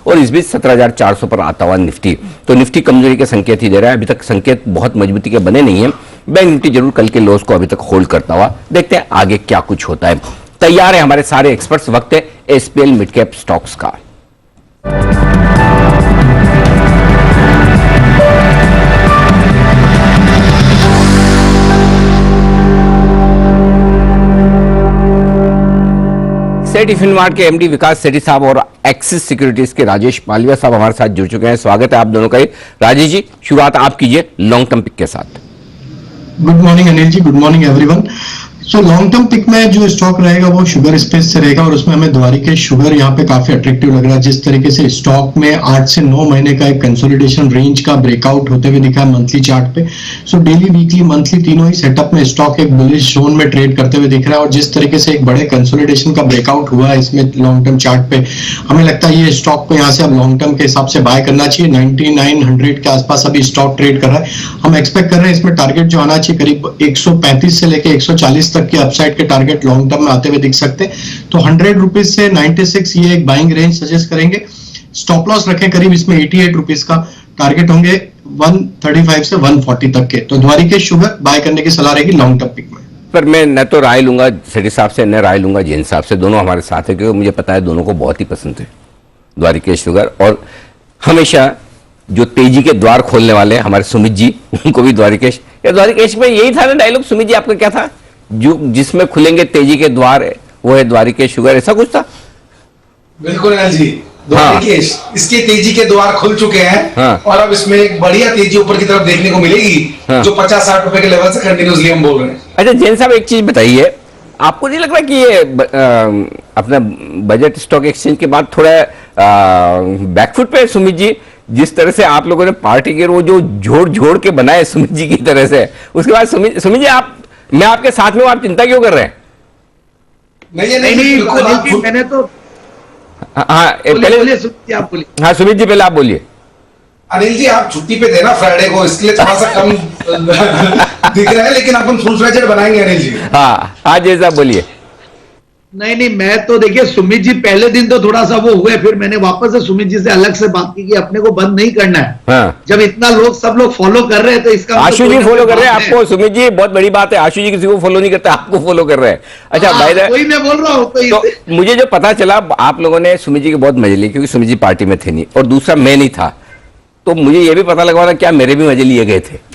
और इस बीच 17,400 पर आता हुआ निफ्टी, तो निफ्टी कमजोरी के संकेत ही दे रहा है। अभी तक संकेत बहुत मजबूती के बने नहीं है। बैंक निफ्टी जरूर कल के लोस को अभी तक होल्ड करता हुआ, देखते हैं आगे क्या कुछ होता है। तैयार है हमारे सारे एक्सपर्ट्स, वक्त है एसपीएल मिड कैप स्टॉक्स का। सेठ फिनमार्ट के एमडी विकास सेठी साहब और एक्सिस सिक्योरिटीज के राजेश मालविया साहब हमारे साथ जुड़ चुके हैं। स्वागत है आप दोनों का। राजेश जी, शुरुआत आप कीजिए लॉन्ग टर्म पिक के साथ। Good morning Anil ji, good morning everyone. So long term pick में जो स्टॉक रहेगा वो शुगर स्पेस से रहेगा और उसमें हमें द्वारिकेश शुगर यहाँ पे काफी अट्रैक्टिव लग रहा है। जिस तरीके से स्टॉक में 8 से 9 महीने का एक कंसोलिडेशन रेंज का ब्रेकआउट होते हुए दिखा है मंथली चार्ट पे। सो डेली, वीकली, मंथली तीनों ही सेटअप में स्टॉक एक बुलिश जोन में ट्रेड करते हुए दिख रहा है और जिस तरीके से एक बड़े कंसोलिडेशन का ब्रेकआउट हुआ है इसमें लॉन्ग टर्म चार्ट पे, हमें लगता है ये स्टॉक को यहाँ से अब लॉन्ग टर्म के हिसाब से बाय करना चाहिए। 9900 के आसपास अभी स्टॉक ट्रेड कर रहा है। हम एक्सपेक्ट कर रहे हैं इसमें टारगेट जो आना चाहिए करीब 135 से लेके 140 तक के अपसाइड के टारगेट लॉन्ग टर्म में आते हुए दिख सकते हैं। तो 100 रुपीज से 96 ये एक बाइंग रेंज सजेस्ट करेंगे। स्टॉप लॉस रखें करीब इसमें 88 रुपीज का, टारगेट होंगे 135 से 140 तक के। तो द्वारिकेश शुगर बाय करने की सलाह रहेगी लॉन्ग टर्म पिक में। पर मैं न तो राय लूंगा सेठी साहब से, न राय लूंगा जैन साहब से, दोनों हमारे साथ है क्योंकि मुझे पता है दोनों को बहुत ही पसंद है द्वारिकेश शुगर। और हमेशा जो तेजी के द्वार खोलने वाले हमारे सुमित जी, उनको भी द्वारिकेश में यही था ना डायलॉग सुमित जी, आपका क्या था? जो जिसमें खुलेंगे तेजी के द्वार है वो है द्वारिकेश शुगर, ऐसा कुछ था? बिल्कुल है जी, द्वारिकेश इसके तेजी के द्वार खुल चुके हैं। हाँ। और अब इसमें एक बढ़िया तेजी ऊपर की तरफ देखने को मिलेगी। हाँ। जो 50-60 रुपए के लेवल से कंटिन्यूसली हम बोल रहे हैं। अच्छा जैन साहब, एक चीज बताइए, आपको नहीं लग रहा कि ये अपना बजट स्टॉक एक्सचेंज के बाद थोड़ा बैकफुट पे है सुमित जी? जिस तरह से आप लोगों ने पार्टी के वो जो जोड़ के बनाए सुमित जी की तरह से, उसके बाद सुमित जी आप, मैं आपके साथ में हूं, आप चिंता क्यों कर रहे हैं? नहीं, मैंने तो हाँ पहले आप बोलिए। हाँ सुमित जी पहले आप बोलिए। अनिल जी आप छुट्टी पे थे ना फ्राइडे को, इसके लिए थोड़ा सा कम दिख रहा है, लेकिन अपन फुल फ्लेजेड बनाएंगे अनिल जी। हाँ जैसा बोलिए। नहीं, मैं तो देखिए सुमित जी पहले दिन तो थोड़ा सा वो हुए, फिर मैंने वापस से सुमित जी से अलग से बात की कि अपने को बंद नहीं करना है। हाँ। जब इतना सब लोग फॉलो कर रहे हैं तो इसका आशु जी फॉलो कर रहे हैं आपको। सुमित जी बहुत बड़ी बात है, आशु जी किसी को फॉलो नहीं करते, आपको फॉलो कर रहे हैं। अच्छा भाई, वही मैं बोल रहा हूँ। तो मुझे जो पता चला आप लोगों ने सुमित जी के बहुत मजे लिए, क्योंकि सुमित जी पार्टी में थे नहीं और दूसरा मैं नहीं था, तो मुझे ये भी पता लगवाना क्या मेरे भी मजे लिए गए थे?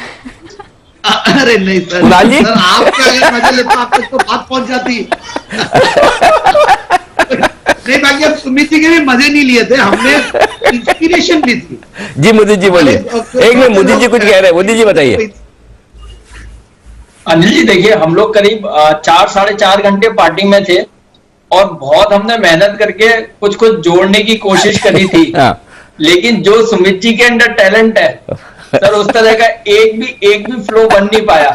अरे नहीं सर, आपका अगर मजा लेता आप तक तो बात पहुंच जाती। नहीं, बाकी अब सुमित जी के भी मजे नहीं लिए थे, हमने इंस्पिरेशन ली थी। जी मुदित जी बोलिए। एक मिनट, मुदित जी कुछ कह रहे हैं, मुदित जी बताइए। अनिल जी देखिए, हम लोग करीब 4-4.5 घंटे पार्टी में थे और बहुत हमने मेहनत करके कुछ जोड़ने की कोशिश करी थी। लेकिन जो सुमित जी के अंदर टैलेंट है सर, उस तरह का एक भी फ्लो बन नहीं पाया।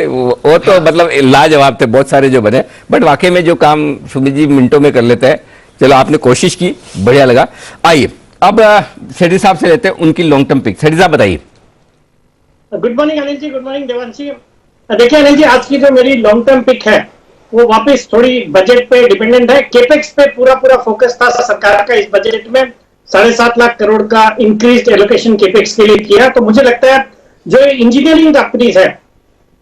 वो तो मतलब लाजवाब थे बहुत सारे जो बने, बट वाकई में जो काम सुमित जी मिनटों में कर लेते हैं। चलो आपने कोशिश की, बढ़िया लगा। आइए अब सेठी साहब से लेते हैं उनकी लॉन्ग टर्म पिक। सेठी साहब बताइए। Good morning Anil ji, good morning Devanshi. देखिए अनिल जी, आज की जो मेरी लॉन्ग टर्म पिक है वो वापस थोड़ी बजट पे डिपेंडेंट है। केपेक्स पे पूरा फोकस था सरकार का इस बजट में। 7.5 लाख करोड़ का इंक्रीज एलोकेशन केपेक्स के लिए किया। तो मुझे लगता है जो इंजीनियरिंग कंपनीज है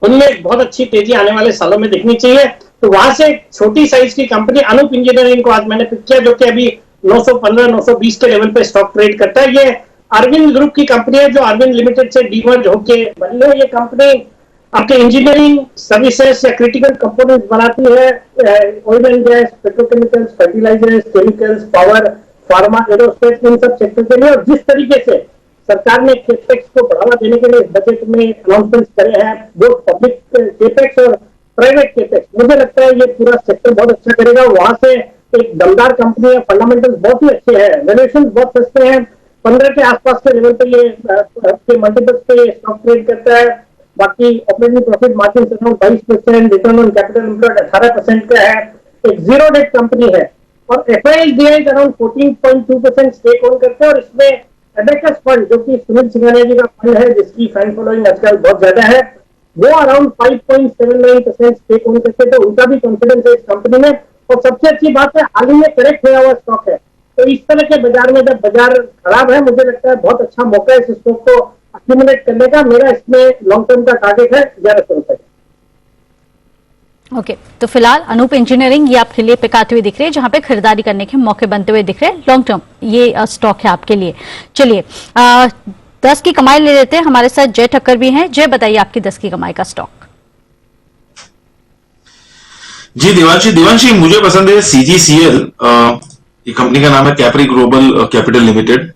उनमें बहुत अच्छी तेजी आने वाले सालों में दिखनी चाहिए। तो वहां से छोटी साइज की कंपनी अनूप इंजीनियरिंग को आज मैंने पिक किया, जो कि अभी 915-920 के लेवल पे स्टॉक ट्रेड करता है। ये अरविंद ग्रुप की कंपनी है जो अरविंद लिमिटेड से डीमर्ज होके बनी है। ये कंपनी आपके इंजीनियरिंग सर्विसेज या क्रिटिकल कंपोनेंट्स बनाती है, oil and gas, petrochemicals, fertilizers, chemicals, power, pharma, aerospace, इन सब सेक्टर के लिए। और जिस तरीके से सरकार ने केपेक्स को बढ़ावा देने के लिए बजट में अनाउंसमेंट करे हैं, बोथ पब्लिक केपेक्स और प्राइवेट केपेक्स, मुझे लगता है ये पूरा सेक्टर बहुत अच्छा करेगा। वहां से एक दमदार कंपनी है, फंडामेंटल्स बहुत ही अच्छे हैं, वैल्यूएशन बहुत सस्ते हैं, 15 के आसपास के लेवल पे ये मल्टीपल्स पे स्टॉक ट्रेड करता है। बाकी operating profit margin around 22%, return on capital employed 18% का है। एक जीरो डेट कंपनी है और FIDI अराउंड 14.2% स्टेक ओन करते हैं। और इसमें एबेकस फंड, जो कि सुनील सिंघानिया जी का फंड है, जिसकी फैन फॉलोइंग आजकल बहुत ज्यादा है, वो अराउंड 5.79% स्टेक ओन करते हैं। तो उनका भी कॉन्फिडेंस है इस कंपनी में। और सबसे अच्छी बात है, हाल ही में करेक्ट हुआ हुआ स्टॉक है। तो इस तरह के बाजार में जब बाजार खराब है, मुझे लगता है बहुत अच्छा मौका है इस स्टॉक को एक्यूमुलेट करने का। मेरा इसमें लॉन्ग टर्म का टारगेट है 1100 रुपए। ओके, तो फिलहाल अनूप इंजीनियरिंग ये आपके लिए पिक आते हुए दिख रहे हैं, जहां पे खरीदारी करने के मौके बनते हुए दिख रहे हैं। लॉन्ग टर्म ये स्टॉक है आपके लिए। चलिए 10 की कमाई ले लेते हैं। हमारे साथ जय ठक्कर भी हैं। जय, बताइए आपकी 10 की कमाई का स्टॉक। जी देवांशी मुझे पसंद है CGCL। ये कंपनी का नाम है कैप्री ग्लोबल कैपिटल लिमिटेड।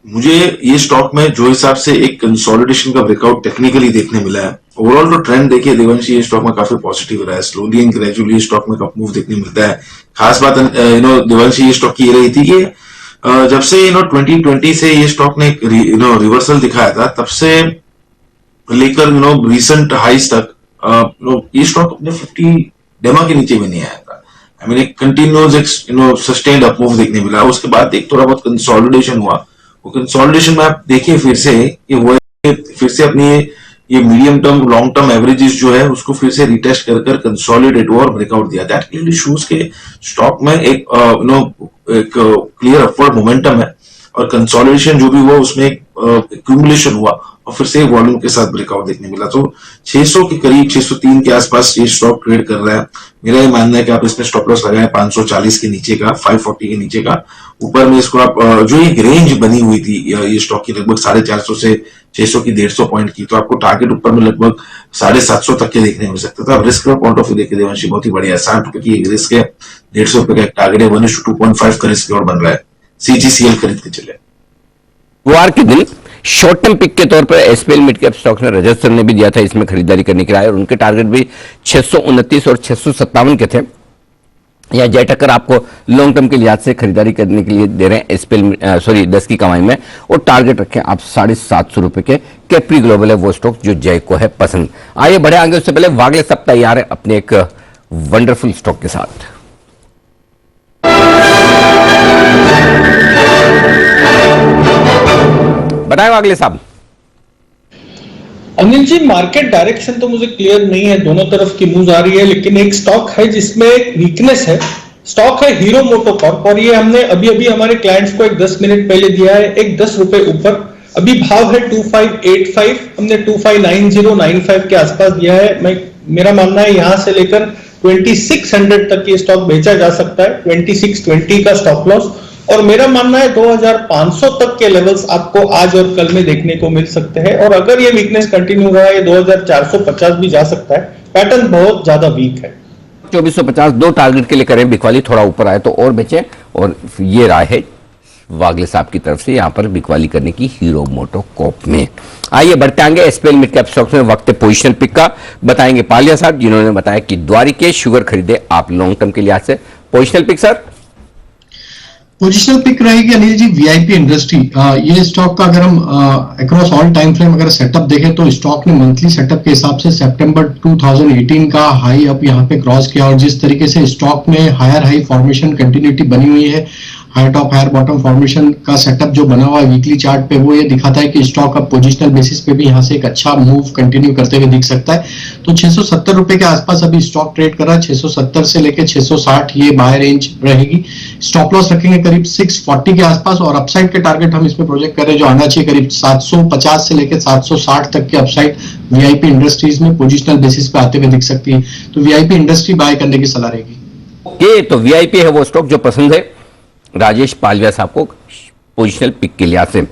मुझे ये स्टॉक में जो हिसाब से एक कंसोलिडेशन का ब्रेकआउट टेक्निकली देखने मिला है, ओवरऑल तो ट्रेंड देखिए देवांशी, ये स्टॉक में काफी पॉजिटिव रहा है। स्लोली एंड ग्रेजुअली स्टॉक में अप मूव देखने मिलता है। खास बात देवांशी ये स्टॉक की ये रही थी कि जब से 2020 से ये स्टॉक ने रिवर्सल दिखाया था, तब से लेकर रिसेंट हाइस तक ये स्टॉक अपने 50 डेमा के नीचे भी नहीं आया था। आई मीन एक कंटिन्यूअस सस्टेन्ड अप मूव देखने मिला। उसके बाद एक थोड़ा बहुत कंसोलिडेशन हुआ। वो कंसोलिडेशन में आप देखिए फिर से कि वो फिर से अपनी ये medium term long term averages जो है उसको फिर से रिटेस्ट कर कंसोलिडेट हुआ और ब्रेकआउट दिया। दैट क्लियरली शोज के स्टॉक में एक एक क्लियर अपवर्ड मोमेंटम है और कंसोलिडेशन जो भी हुआ उसमें एक एक्यूमुलेशन हुआ और फिर से वॉल्यूम के साथ ब्रेकआउट देखने मिला। तो 600 के करीब 603 के आसपास ये स्टॉक ट्रेड कर रहा है। मेरा ये मानना है कि आप इसमें स्टॉप लॉस लगाएं 540 के नीचे का, 540 के नीचे का। ऊपर में इसको आप जो एक रेंज बनी हुई थी ये स्टॉक की लगभग 450 से 600 की 150 पॉइंट की, तो आपको टारगेट ऊपर में लगभग 750 तक के देखने मिल सकता था। रिस्क का पॉइंट ऑफ व्यू देखिए देवांशी बहुत ही बढ़िया है। 60 रुपए की रिस्क है, 150 रुपए का एक टारगेट है, 1:2.5 का रिस्क और बन रहा है। CGCL खरीद के चले। बुधवार के दिन शॉर्ट टर्म पिक के तौर पर SPL मिड कैप स्टॉक्स में रजत सर ने भी दिया था इसमें खरीदारी करने के लिए, और उनके टारगेट भी 629 और 657 के थे। या जय टक्कर आपको लॉन्ग टर्म के लिहाज से खरीदारी करने के लिए दे रहे हैं SPL 10 की कमाई में, और टारगेट रखें आप 750 रुपए के। कैप्री ग्लोबल है वो स्टॉक जो जय को है पसंद। आइए बढ़े आगे, उससे पहले वागले सब तैयार है अपने एक वंडरफुल स्टॉक के साथ। बताएं वागले साहब। अनिल जी, मार्केट डायरेक्शन तो मुझे क्लियर नहीं है, दोनों तरफ की मूव आ रही है, लेकिन एक स्टॉक है जिसमें एक वीकनेस है। स्टॉक है हीरो मोटोकॉर्प, और ये हमने अभी हमारे क्लाइंट्स को एक 10 मिनट पहले दिया है, एक 10 रुपए ऊपर। अभी भाव है 2585, हमने 259095 के आसपास दिया है। मेरा मानना है यहां से लेकर 2600 तक ये स्टॉक बेचा जा सकता है, 2620 का स्टॉप लॉस। और मेरा मानना है 2500 तक के लेवल्स आपको आज और कल में देखने को मिल सकते हैं, और अगर ये वीकनेस कंटिन्यू रहा है 2450 भी जा सकता है। पैटर्न बहुत ज्यादा वीक है। 2450 दो टारगेट के लिए करें, बिकवाली थोड़ा ऊपर आए तो और बेचें, और ये राय है वागले साहब की तरफ से यहां पर बिकवाली करने की हीरो मोटोकॉर्प में। आइए बढ़ते आएंगे SPL मिड कैप स्टॉक्स में। वक्त पोजिशनल पिक का बताएंगे पालिया साहब, जिन्होंने बताया कि द्वारिकेश शुगर खरीदे आप लॉन्ग टर्म के लिहाज से। Positional pick sir. Positional pick रहेगी अनिल जी VIP इंडस्ट्री। ये स्टॉक का अगर हम अक्रॉस ऑल टाइम फ्रेम अगर सेटअप देखें तो स्टॉक ने मंथली सेटअप के हिसाब से सितंबर 2018 का हाई अप यहाँ पे क्रॉस किया, और जिस तरीके से स्टॉक में हायर हाई फॉर्मेशन कंटिन्यूटी बनी हुई है, higher top higher bottom formation का सेटअप जो बना हुआ है वीकली चार्ट पे, वो ये दिखाता है कि स्टॉक अब पोजिशनल बेसिस पे भी यहाँ से एक अच्छा मूव कंटिन्यू करते हुए दिख सकता है। तो 670 रुपए के आसपास अभी स्टॉक ट्रेड कर रहा है। 670 से लेके 660 ये बाय रेंज रहेगी। स्टॉप लॉस रखेंगे करीब 640 के आसपास, और अपसाइड के टारगेट हम इसमें प्रोजेक्ट कर रहे हैं जो आना चाहिए करीब 750 से लेकर 760 तक के अपसाइड VIP इंडस्ट्रीज में पोजिशनल बेसिस पे आते हुए दिख सकती है। तो VIP इंडस्ट्री बाय करने की सलाह रहेगी। ये तो VIP है वो स्टॉक जो पसंद है राजेश पालविया साहब को पोजिशनल पिक के लिहाज से।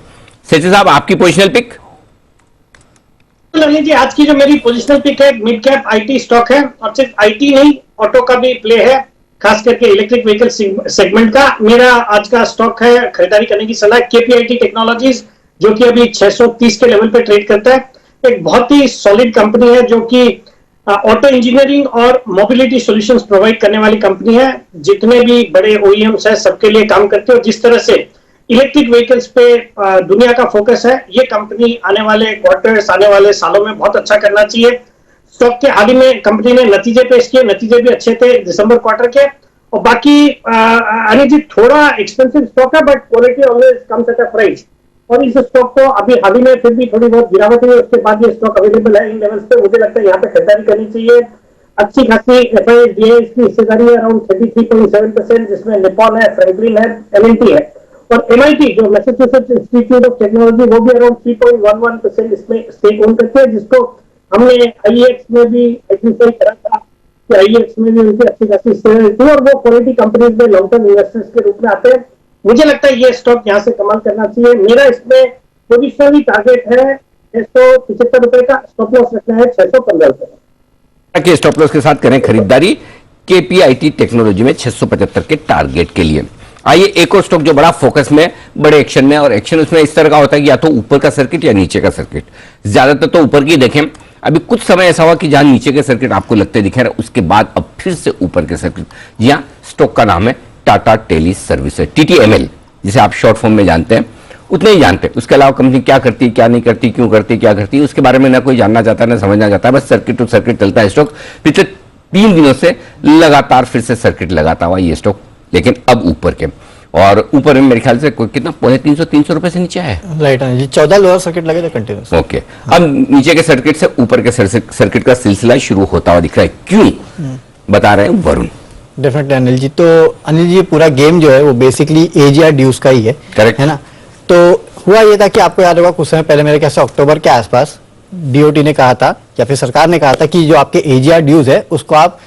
सेठी साहब आपकी पोजिशनल पिक। जी आज की जो मेरी पोजिशनल पिक है मिड कैप IT स्टॉक है, और सिर्फ IT नहीं ऑटो का भी प्ले है, खास करके इलेक्ट्रिक व्हीकल सेगमेंट का। मेरा आज का स्टॉक है खरीदारी करने की सलाह KPIT टेक्नोलॉजीज, जो कि अभी 630 के लेवल पे ट्रेड करता है। एक बहुत ही सॉलिड कंपनी है जो कि ऑटो इंजीनियरिंग और मोबिलिटी सॉल्यूशंस प्रोवाइड करने वाली कंपनी है। जितने भी बड़े OEMs है सबके लिए काम करते हैं, और जिस तरह से इलेक्ट्रिक व्हीकल्स पे दुनिया का फोकस है, ये कंपनी आने वाले क्वार्टर्स आने वाले सालों में बहुत अच्छा करना चाहिए। स्टॉक के हाल ही में कंपनी ने नतीजे पेश किए, नतीजे भी अच्छे थे दिसंबर क्वार्टर के। और बाकी अनिल जी थोड़ा एक्सपेंसिव स्टॉक है, but quality always comes at a price, और इस स्टॉक को अभी हाल ही में फिर भी थोड़ी बहुत गिरावट हुई, उसके बाद ये स्टॉक अवेलेबल है इन लेवल्स पे। मुझे लगता है यहाँ पे खरीदारी करनी चाहिए। अच्छी खासी FII दिए, इसकी हिस्सेदारी अराउंड 33.7%, जिसमें निपॉन है, फ्रैंकलिन है, L&T है, और MIT जो मैसेच्यूसेट्स इंस्टीट्यूट ऑफ टेक्नोलॉजी वो भी अराउंड 3.11% इसमें स्टेक ओन करते हैं, जिसको हमने IEX में भी आइडेंटिफाई करा था कि IEX में भी उनकी अच्छी खासी हिस्सेदारी थी, और वो क्वालिटी कंपनीज में लॉन्ग टर्म इन्वेस्टर्स के रूप में आते हैं। मुझे लगता है ये स्टॉक यहाँ से कमाल करना चाहिए। मेरा इसमें पोजिशनली टारगेट है 675 रुपए का, स्टॉप लॉस रखना है 615 रुपए के स्टॉप लॉस के साथ करें खरीदारी KPIT टेक्नोलॉजी में 675 के टारगेट के लिए। आइए एक और स्टॉक जो बड़ा फोकस में, बड़े एक्शन में, और एक्शन उसमें इस तरह का होता है कि या तो ऊपर का सर्किट या नीचे का सर्किट, ज्यादातर तो ऊपर की देखें। अभी कुछ समय ऐसा हुआ कि जहां नीचे के सर्किट आपको लगते दिखे रहे, उसके बाद अब फिर से ऊपर के सर्किट। जी हाँ, स्टॉक का नाम है टाटा टेली सर्विसेज, TTML, जिसे आप शॉर्ट फॉर्म में जानते हैं, उतने ही जानते हैं। उसके अलावा कंपनी क्या करती, क्या नहीं करती, क्यों करती, क्या करती, उसके बारे में ना कोई जानना चाहता है ना समझना चाहता है, बस सर्किट टू सर्किट चलता है स्टॉक। पिछले 3 दिनों से लगातार फिर से सर्किट लगाता हुआ ये स्टॉक, लेकिन अब ऊपर के, और ऊपर में मेरे ख्याल से कितना 350 रुपए से नीचे है, राइट जी, 14 लोअर सर्किट लगे थे कंटिन्यूस। ओके, अब नीचे के सर्किट से ऊपर के सर्किट का सिलसिला शुरू होता हुआ दिख रहा है, क्यों बता रहे हैं वरुण। डेफिनेटली अनिल जी, तो अनिल जी पूरा गेम जो है वो बेसिकली AGR ड्यूज का ही है, करेक्ट है ना। तो हुआ ये था कि आपको याद होगा कुछ समय पहले, मेरे ख्याल से अक्टूबर के आसपास DOT ने कहा था या फिर सरकार ने कहा था कि जो आपके AGR ड्यूज है उसको आप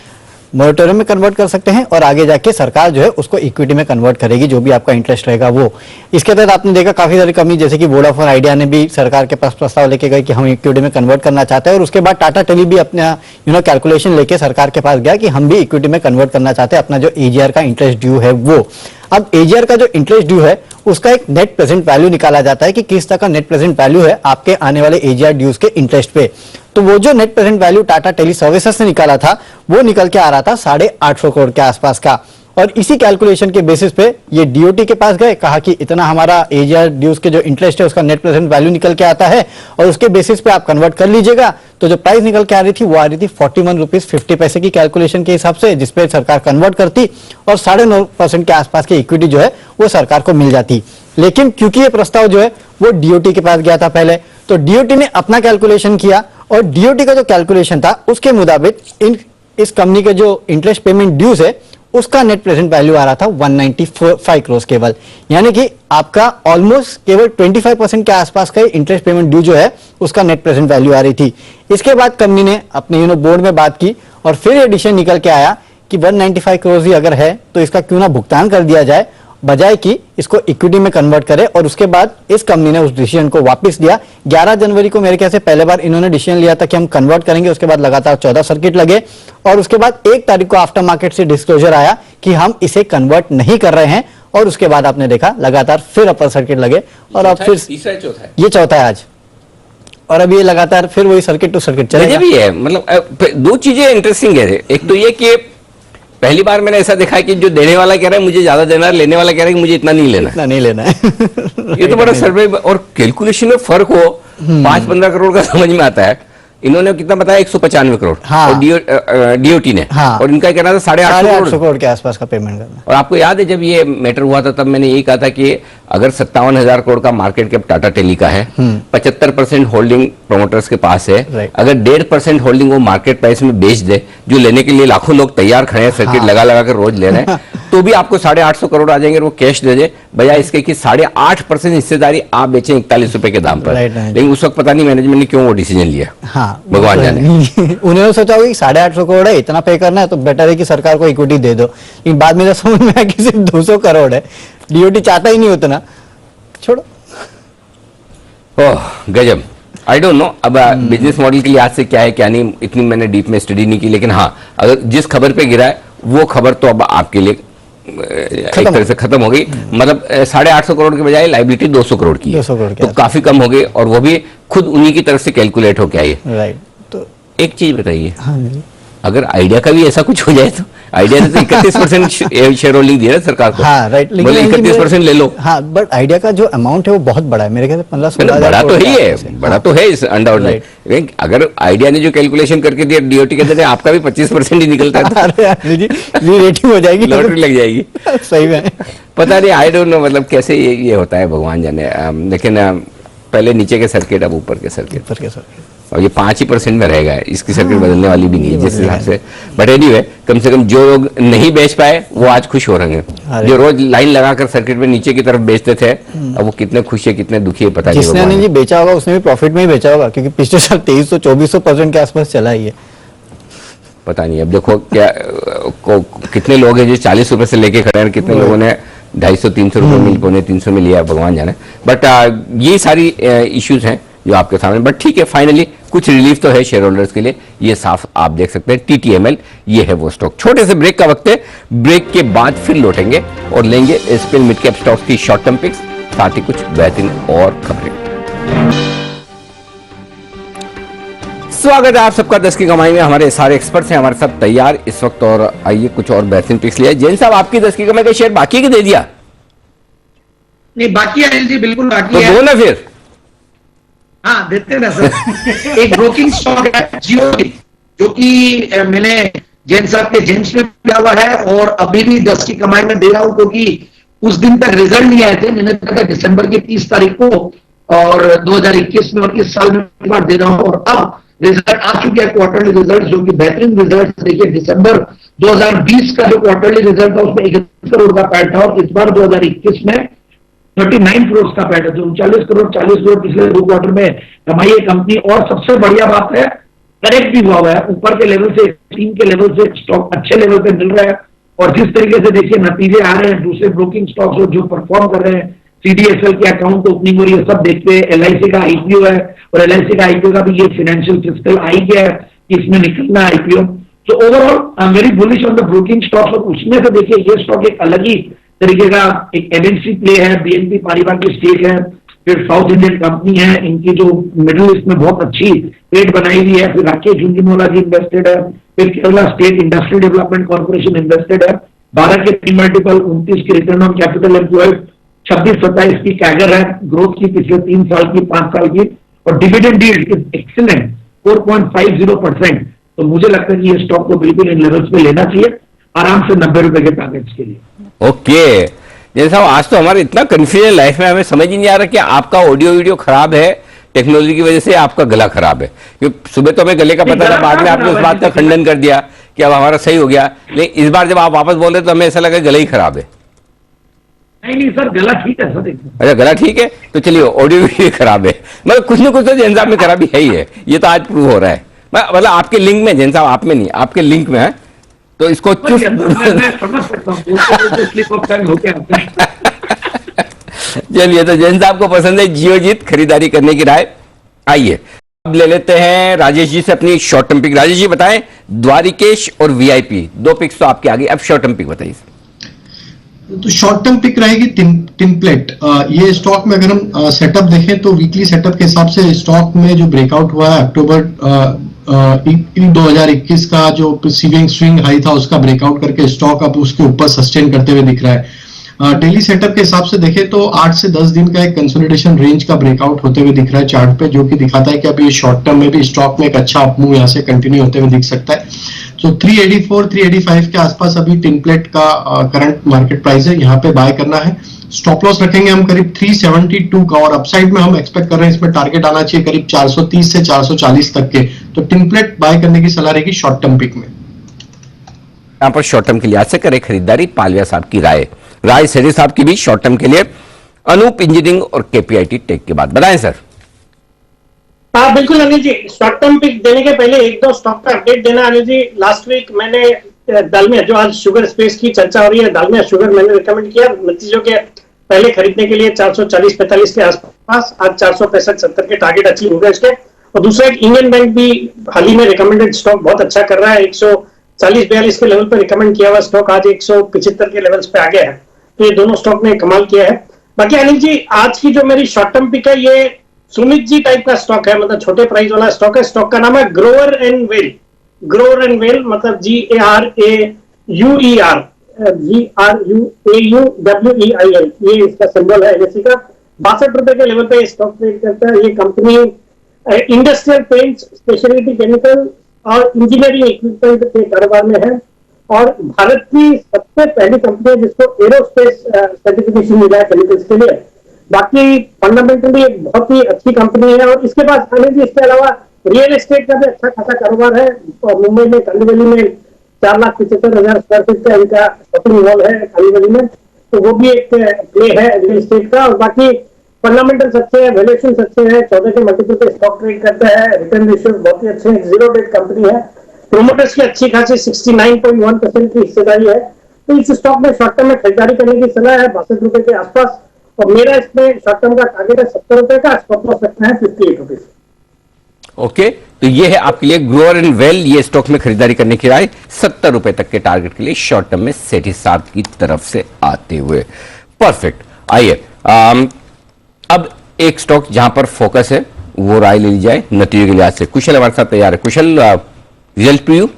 मोरेटोरियम में कन्वर्ट कर सकते हैं, और आगे जाके सरकार जो है उसको इक्विटी में कन्वर्ट करेगी, जो भी आपका इंटरेस्ट रहेगा वो। इसके तहत आपने देखा काफी सारी कंपनी, जैसे कि वोडाफोन आइडिया ने भी सरकार के पास प्रस्ताव लेके गए कि हम इक्विटी में कन्वर्ट करना चाहते हैं, और उसके बाद टाटा टेली भी अपना कैलकुलेशन लेके सरकार के पास गया कि हम भी इक्विटी में कन्वर्ट करना चाहते हैं अपना जो AGR का इंटरेस्ट ड्यू है वो। अब AGR का जो इंटरेस्ट ड्यू है उसका एक नेट प्रेजेंट वैल्यू निकाला जाता है कि किस तरह का नेट प्रेजेंट वैल्यू है आपके आने वाले AGR ड्यूज के इंटरेस्ट पे। तो वो जो net present value Tata teleservices से निकाला था वो निकल के आ रहा था 850 करोड़ के आसपास का, और इसी कैलकुलेशन के बेसिस पे ये DOT के पास गए, कहा कि इतना हमारा AGR ड्यूज के जो इंटरेस्ट है उसका नेट प्रेजेंट वैल्यू निकल के आता है, और उसके बेसिस पे आप कन्वर्ट कर लीजिएगा। तो जो प्राइस निकल के आ रही थी वो आ रही थी 41 रुपीज 50 पैसे की कैलकुलेशन के हिसाब से, जिसपे सरकार कन्वर्ट करती और 9.5% के आसपास की इक्विटी जो है वो सरकार को मिल जाती। लेकिन क्योंकि ये प्रस्ताव जो है वो DOT के पास गया था पहले, तो DOT ने अपना कैलकुलेशन किया, और DOT का जो कैलकुलेशन था उसके मुताबिक इस कंपनी के जो इंटरेस्ट पेमेंट ड्यूज है उसका नेट प्रेजेंट वैल्यू आ रहा था 195 करोड़ केवल, यानी कि आपका ऑलमोस्ट केवल 25% के आसपास का इंटरेस्ट पेमेंट ड्यू जो है उसका नेट प्रेजेंट वैल्यू आ रही थी। इसके बाद कंपनी ने अपने बोर्ड में बात की, और फिर ये डिसीजन निकल के आया कि 195 करोड़ ही अगर है तो इसका क्यों ना भुगतान कर दिया जाए, बजाय कि इसको इक्विटी में कन्वर्ट करे। और उसके बाद इस कंपनी ने उस डिसीजन को वापस लिया। 11 जनवरी को मेरे ख्याल से पहले बार इन्होंने डिसीजन लिया था कि हम कन्वर्ट करेंगे, उसके बाद लगातार 14 सर्किट लगे, और उसके बाद 1 तारीख को आफ्टर मार्केट से डिस्क्लोजर आया कि हम इसे कन्वर्ट नहीं कर रहे हैं, और उसके बाद आपने देखा लगातार फिर अपर सर्किट लगे, और अब फिर ये चौथा है आज, और अब ये लगातार फिर वही सर्किट टू सर्किट चलेगा। भी है, मतलब 2 चीजें इंटरेस्टिंग है। एक तो ये कि पहली बार मैंने ऐसा देखा है कि जो देने वाला कह रहा है मुझे ज्यादा देना है, लेने वाला कह रहा है कि मुझे इतना नहीं लेना है। ये तो बड़ा सर्वे और कैलकुलेशन में फर्क हो 5-15 करोड़ का समझ में आता है। इन्होंने कितना बताया 195 करोड़, हाँ। और DOT ने, हाँ। और इनका कहना था 850 करोड़ के आसपास का पेमेंट करना। और आपको याद है जब ये मैटर हुआ था तब मैंने यही कहा था कि अगर 57,000 करोड़ का मार्केट कैप टाटा टेली का है, 75% होल्डिंग प्रोमोटर्स के पास है, अगर 1.5% होल्डिंग वो मार्केट प्राइस में बेच दे, जो लेने के लिए लाखों लोग तैयार खड़े हैं, सर्किट लगा कर रोज ले रहे हैं, तो भी आपको 850 करोड़ आ जाएंगे, वो कैश दे दे, बजाय इसके कि 8.5% हिस्सेदारी आप बेचें 41 रुपए के दाम पर। लेकिन उस वक्त पता नहीं मैनेजमेंट ने क्यों वो डिसीजन लिया, भगवान जाने। उन्होंने सोचा होगा कि 850 करोड़ है, इतना पे करना है तो बेटर है कि सरकार को इक्विटी दे दो, लेकिन बाद में समझ में आया कि सिर्फ 200 करोड़ है, DOT चाहता ही नहीं उतना, छोड़ो। ओह गजब, आई डोंट नो अब बिजनेस मॉडल के लिहाज से क्या है क्या नहीं, इतनी मैंने डीप में स्टडी नहीं की, लेकिन हाँ अगर जिस खबर पे गिरा है वो खबर तो अब आपके लिए एक तरह से खत्म हो गई। मतलब 850 करोड़ के बजाय लाइबिलिटी 200 करोड़ की है, तो काफी कम हो गई, और वो भी खुद उन्हीं की तरफ से कैलकुलेट होके आई है। राइट। तो एक चीज बताइए, अगर आइडिया का भी ऐसा कुछ हो जाए तो, आइडिया ने तो 31% शेयर होल्डिंग दिया है सरकार को, हाँ राइट, बोले 31% ले लो। हाँ, बट आइडिया का जो अमाउंट है वो बहुत बड़ा है, मेरे ख्याल से 15-16 बड़ा तो ही है, बड़ा तो है इस अनडाउटेड। अगर आइडिया ने जो कैलकुलेशन करके दिया DOT के अंदर, आपका भी 25% ही निकलता है, रेटिंग हो जाएगी, लॉटरी लग जाएगी। सही में पता नहीं, आई डोंट नो, मतलब कैसे ये होता है भगवान जाने। लेकिन पहले नीचे के सर्किट, अब ऊपर के सर्किट। और ये 5% में रहेगा, इसकी सर्किट बदलने वाली भी नहीं है जिस हिसाब से। बट एनीवे, कम से कम जो लोग नहीं बेच पाए वो आज खुश हो रहे हैं। जो रोज लाइन लगाकर सर्किट में नीचे की तरफ बेचते थे, अब वो कितने खुश है कितने दुखी है पता नहीं। जिसने नहीं बेचा होगा उसने भी प्रॉफिट में ही बेचा होगा, क्योंकि पिछले साल 2300-2400% के आसपास चला ही है। पता नहीं, अब देखो क्या कितने लोग हैं जो 40 रुपए से लेके खड़े हैं, कितने लोगों ने 250-300 रुपए में, 250 में लिया, भगवान जाने। बट ये सारी इश्यूज हैं जो आपके सामने। बट ठीक है, फाइनली कुछ रिलीफ तो है शेयर होल्डर्स के लिए, ये साफ आप देख सकते हैं। TTML ये है वो स्टॉक। छोटे से ब्रेक का वक्त है, ब्रेक के बाद फिर लौटेंगे और लेंगे SPL मिड कैप स्टॉक्स की शॉर्ट टर्म पिक्स, साथ ही कुछ बेहतरीन और खबरें। स्वागत है आप सबका 10 की कमाई में। हमारे सारे एक्सपर्ट्स हैं हमारे साथ तैयार इस वक्त, और आइए कुछ और बेहतरीन पिक्स लिया। जैन साहब, आपकी 10 की कमाई का शेयर बाकी के दे दिया? नहीं, बाकी है जी, बिल्कुल बाकी तो है। दो ना फिर। हाँ, देते हैं ना सर। एक ब्रोकिंग स्टॉक है जियो, जो कि मैंने जैन साहब के जेम्स में दिया हुआ है, और अभी भी 10 की कमाई में दे रहा हूं, क्योंकि उस दिन तक रिजल्ट नहीं आए थे। मैंने दिया था दिसंबर की 30 तारीख को, और 2021 में और इस साल में बार दे रहा हूं, और अब रिजल्ट आ चुके हैं, क्वार्टरली रिजल्ट, जो कि बेहतरीन रिजल्ट। देखिए, दिसंबर 2020 का जो क्वार्टरली रिजल्ट था उसमें 31 करोड़ का पैट था, और इस बार 2021 में 39 करोड़ का पैट है, जो 39 करोड़ 40 करोड़ पिछले 2 क्वार्टर में कमाई है कंपनी। और सबसे बढ़िया बात है, करेक्ट भी हुआ है, ऊपर के लेवल से, 3 के लेवल से स्टॉक अच्छे लेवल पे मिल रहा है। और जिस तरीके से देखिए नतीजे आ रहे हैं, दूसरे ब्रोकिंग स्टॉक्स जो परफॉर्म कर रहे हैं, CDSL के अकाउंट ओपनिंग और ये सब देखते हैं, LIC का IPO है, और LIC का IPO का भी ये फाइनेंशियल फिस्कल आई गया है कि इसमें निकलना है IPO। तो overall I am very bullish on the broking stocks. और उसमें से देखिए ये स्टॉक एक अलग ही तरीके का एक MNC प्ले है, BNP पारिवारिक की स्टेक है, फिर साउथ इंडियन कंपनी है, इनकी जो मिडिल ईस्ट में बहुत अच्छी रेट बनाई हुई है, फिर राकेश झुंझुनवाला जी इन्वेस्टेड है, फिर Kerala state industrial development corporation invested है। 12 के P मल्टीपल, 29 की रिटर्न ऑन कैपिटल एम्प्लॉयड, 26-27 की कैगर है ग्रोथ की पिछले 3 साल की, 5 साल की, और डिविडेंड यील्ड इज एक्सीलेंट 4.50%। तो मुझे लगता है कि ये स्टॉक को बिल्कुल इन लेवल्स पे लेना चाहिए, आराम से 90 रुपए के टारगेट्स के लिए। ओके जैन साहब, आज तो हमारे इतना कंफ्यूजन लाइफ में, हमें समझ ही नहीं आ रहा कि आपका ऑडियो वीडियो खराब है टेक्नोलॉजी की वजह से, आपका गला खराब है। क्योंकि सुबह तो हमें गले का पता था, बाद में आपने उस बात का खंडन कर दिया कि अब हमारा सही हो गया, लेकिन इस बार जब आप वापस बोल रहे तो हमें ऐसा लगा गला ही खराब है। नहीं सर, गला ठीक है सर। अच्छा, गला ठीक है, तो चलिए ऑडियो वीडियो खराब है, मतलब कुछ ना कुछ तो जैन साहब में खराबी है ही है, ये तो आज प्रूव हो रहा है। मतलब आपके लिंक में, जैन साहब आप में नहीं, आपके लिंक में है, तो इसको चलिए, तो जैन साहब को पसंद है जियोजीत, खरीदारी करने की राय। आइए अब ले लेते हैं राजेश जी से अपनी short term pick. Rajesh ji बताएं, द्वारिकेश और VIP 2 पिक्स तो आपके आगे, अब शॉर्ट टर्म पिक बताइए। तो शॉर्ट टर्म पिक रहेगी टिनप्लेट। ये स्टॉक में अगर हम सेटअप देखें तो वीकली सेटअप के हिसाब से स्टॉक में जो ब्रेकआउट हुआ है अक्टूबर 2021 का जो स्विंग हाई था उसका ब्रेकआउट करके स्टॉक अब उसके ऊपर सस्टेन करते हुए दिख रहा है। डेली सेटअप के हिसाब से देखें तो 8 से 10 दिन का एक कंसोलिडेशन रेंज का ब्रेकआउट होते हुए दिख रहा है चार्ट पे, जो कि दिखाता है कि अभी शॉर्ट टर्म में भी स्टॉक में एक अच्छा अपमूव यहाँ से कंटिन्यू होते हुए दिख सकता है। तो 384-385 के आसपास अभी टिनप्लेट का करंट मार्केट प्राइस है, यहाँ पे बाय करना है। स्टॉप लॉस रखेंगे हम करीब 372 का, और अपसाइड में हम एक्सपेक्ट कर रहे हैं इसमें टारगेट आना चाहिए करीब 430 से 440 तक के। तो टिनप्लेट बाय करने की सलाह रहेगी शॉर्ट टर्म पिक में। यहाँ पर शॉर्ट टर्म के लिहाज से करें खरीदारी, पालविया साहब की राय सेरी साहब की भी शॉर्ट टर्म के लिए, अनूप इंजीनियरिंग और KPIT टेक के बाद बताएं सर। हाँ बिल्कुल Anil ji, short term pick देने के पहले 1-2 स्टॉक का अपडेट देना। अनिल जी, लास्ट वीक मैंने डालमिया, जो आज शुगर स्पेस की चर्चा हो रही है, डालमिया शुगर मैंने रिकमेंड किया नतीजों के पहले खरीदने के लिए 440-45 के आसपास। आज 465-70 के टारगेट अचीव हो गए इसके। और दूसरा एक इंडियन बैंक भी हाल ही में रिकमेंडेड स्टॉक बहुत अच्छा कर रहा है, 140-42 के लेवल पर रिकमेंड किया हुआ स्टॉक आज 175 के लेवल्स पे आ गया है। तो ये दोनों स्टॉक ने कमाल किया है। बाकी अनिल जी, आज की जो मेरी शॉर्ट टर्म पिक है, ये सुमित जी टाइप का स्टॉक है, मतलब छोटे प्राइस वाला स्टॉक है। स्टॉक का नाम है grower and well. Grower and well मतलब GRAUER, GRUAUWEIL, ये इसका सिंबल है NSE का। 62 रुपए के लेवल पे स्टॉक ट्रेड करता है। ये company industrial paints, speciality chemical और इंजीनियरिंग इक्विपमेंट के कारोबार में है, और भारत की सबसे पहली कंपनी है जिसको एरोस्पेस सर्टिफिकेशन मिला है केमिकल्स के लिए। बाकी फंडामेंटली एक बहुत ही अच्छी कंपनी है। और इसके पास इसके अलावा रियल एस्टेट का भी अच्छा खासा कारोबार है और मुंबई में कालीवली में 4,75,000 स्क्वायर फीट का इनका शॉपिंग मॉल है कालीवली में, तो वो भी एक प्ले है रियल एस्टेट का। और बाकी फंडामेंटल्स अच्छे हैं, वैल्यूएशन अच्छे हैं, 14 के मल्टीपल पे स्टॉक ट्रेड करता है, रिटर्न रेशियो बहुत ही अच्छे हैं, जीरो डेट कंपनी है, प्रोमोटर्स की अच्छी खासी 69.1% की हिस्सेदारी है। तो इस स्टॉक में शॉर्ट टर्म में खरीदारी करने की सलाह है 62 रुपए के आसपास, और मेरा इसमें शॉर्ट टर्म का टारगेट है 70 रुपए का, स्टॉप लॉस रखना है 58 रुपीज। ओके, तो ये है आपके लिए ग्रोअर एंड वेल, ये स्टॉक में खरीदारी करने की राय 70 रुपए तक के टारगेट के लिए शॉर्ट टर्म में सेठी साहब की तरफ से आते हुए। परफेक्ट। आइए अब एक स्टॉक जहां पर फोकस है वो राय ले ली जाए नतीजे के लिहाज से। कुशल हमारे साथ तैयार है। Kushal, result preview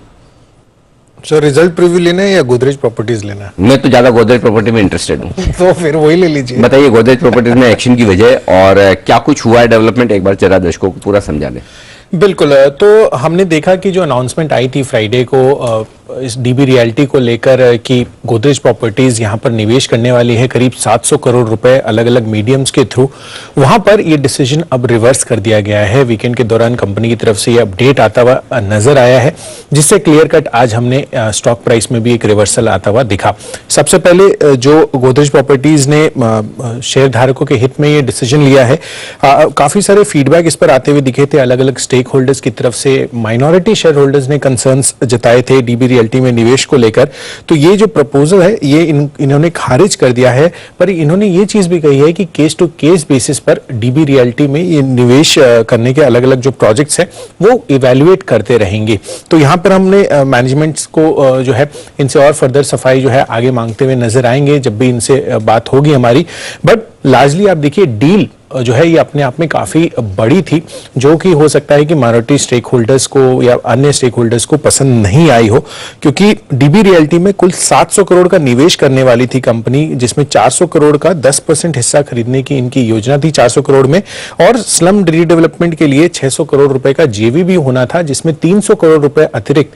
sir, result preview लेना है या गोदरेज प्रॉपर्टीज लेना है? मैं तो ज्यादा गोदरेज प्रॉपर्टी में इंटरेस्टेड हूं। तो फिर वही ले लीजिए। बताइए गोदरेज प्रॉपर्टीज में एक्शन की वजह और क्या कुछ हुआ है डेवलपमेंट, एक बार जरा दर्शकों को पूरा समझा दें। बिल्कुल, तो हमने देखा कि जो अनाउंसमेंट आई थी फ्राइडे को इस डीबी रियल्टी को लेकर कि गोदरेज प्रॉपर्टीज यहां पर निवेश करने वाली है करीब 700 करोड़ रुपए अलग अलग मीडियम्स के थ्रू, वहां पर ये डिसीजन अब रिवर्स कर दिया गया है। वीकेंड के दौरान कंपनी की तरफ से ये अपडेट आता हुआ नजर आया है, जिससे क्लियर कट आज हमने स्टॉक प्राइस में भी एक रिवर्सल आता हुआ दिखा। सबसे पहले जो गोदरेज प्रॉपर्टीज ने शेयर धारकों के हित में ये डिसीजन लिया है, काफी सारे फीडबैक इस पर आते हुए दिखे थे अलग अलग स्टेक होल्डर्स की तरफ से। माइनॉरिटी शेयर होल्डर्स ने कंसर्न्स जताए थे डीबी रियल्टी में निवेश को लेकर, तो ये जो प्रपोजल है ये इन्होंने खारिज कर दिया है। पर इन्होंने ये चीज भी कही है कि केस टू केस बेसिस पर डीबी रियल्टी में ये निवेश करने के अलग अलग जो प्रोजेक्ट्स हैं वो इवेल्युएट करते रहेंगे। तो यहाँ पर हमने मैनेजमेंट्स को जो है इनसे और फर्दर सफाई जो है आगे मांगते हुए नजर आएंगे जब भी इनसे बात होगी हमारी। बट लार्जली आप देखिए डील जो है ये अपने आप में काफी बड़ी थी, जो कि हो सकता है कि माइनॉरिटी स्टेक होल्डर्स को या अन्य स्टेक होल्डर्स को पसंद नहीं आई हो, क्योंकि डीबी रियल्टी में कुल 700 करोड़ का निवेश करने वाली थी कंपनी, जिसमें 400 करोड़ का 10% हिस्सा खरीदने की इनकी योजना थी 400 करोड़ में, और स्लम रीडेवलपमेंट के लिए 600 करोड़ रुपए का जेवी भी होना था, जिसमें 300 करोड़ रुपए अतिरिक्त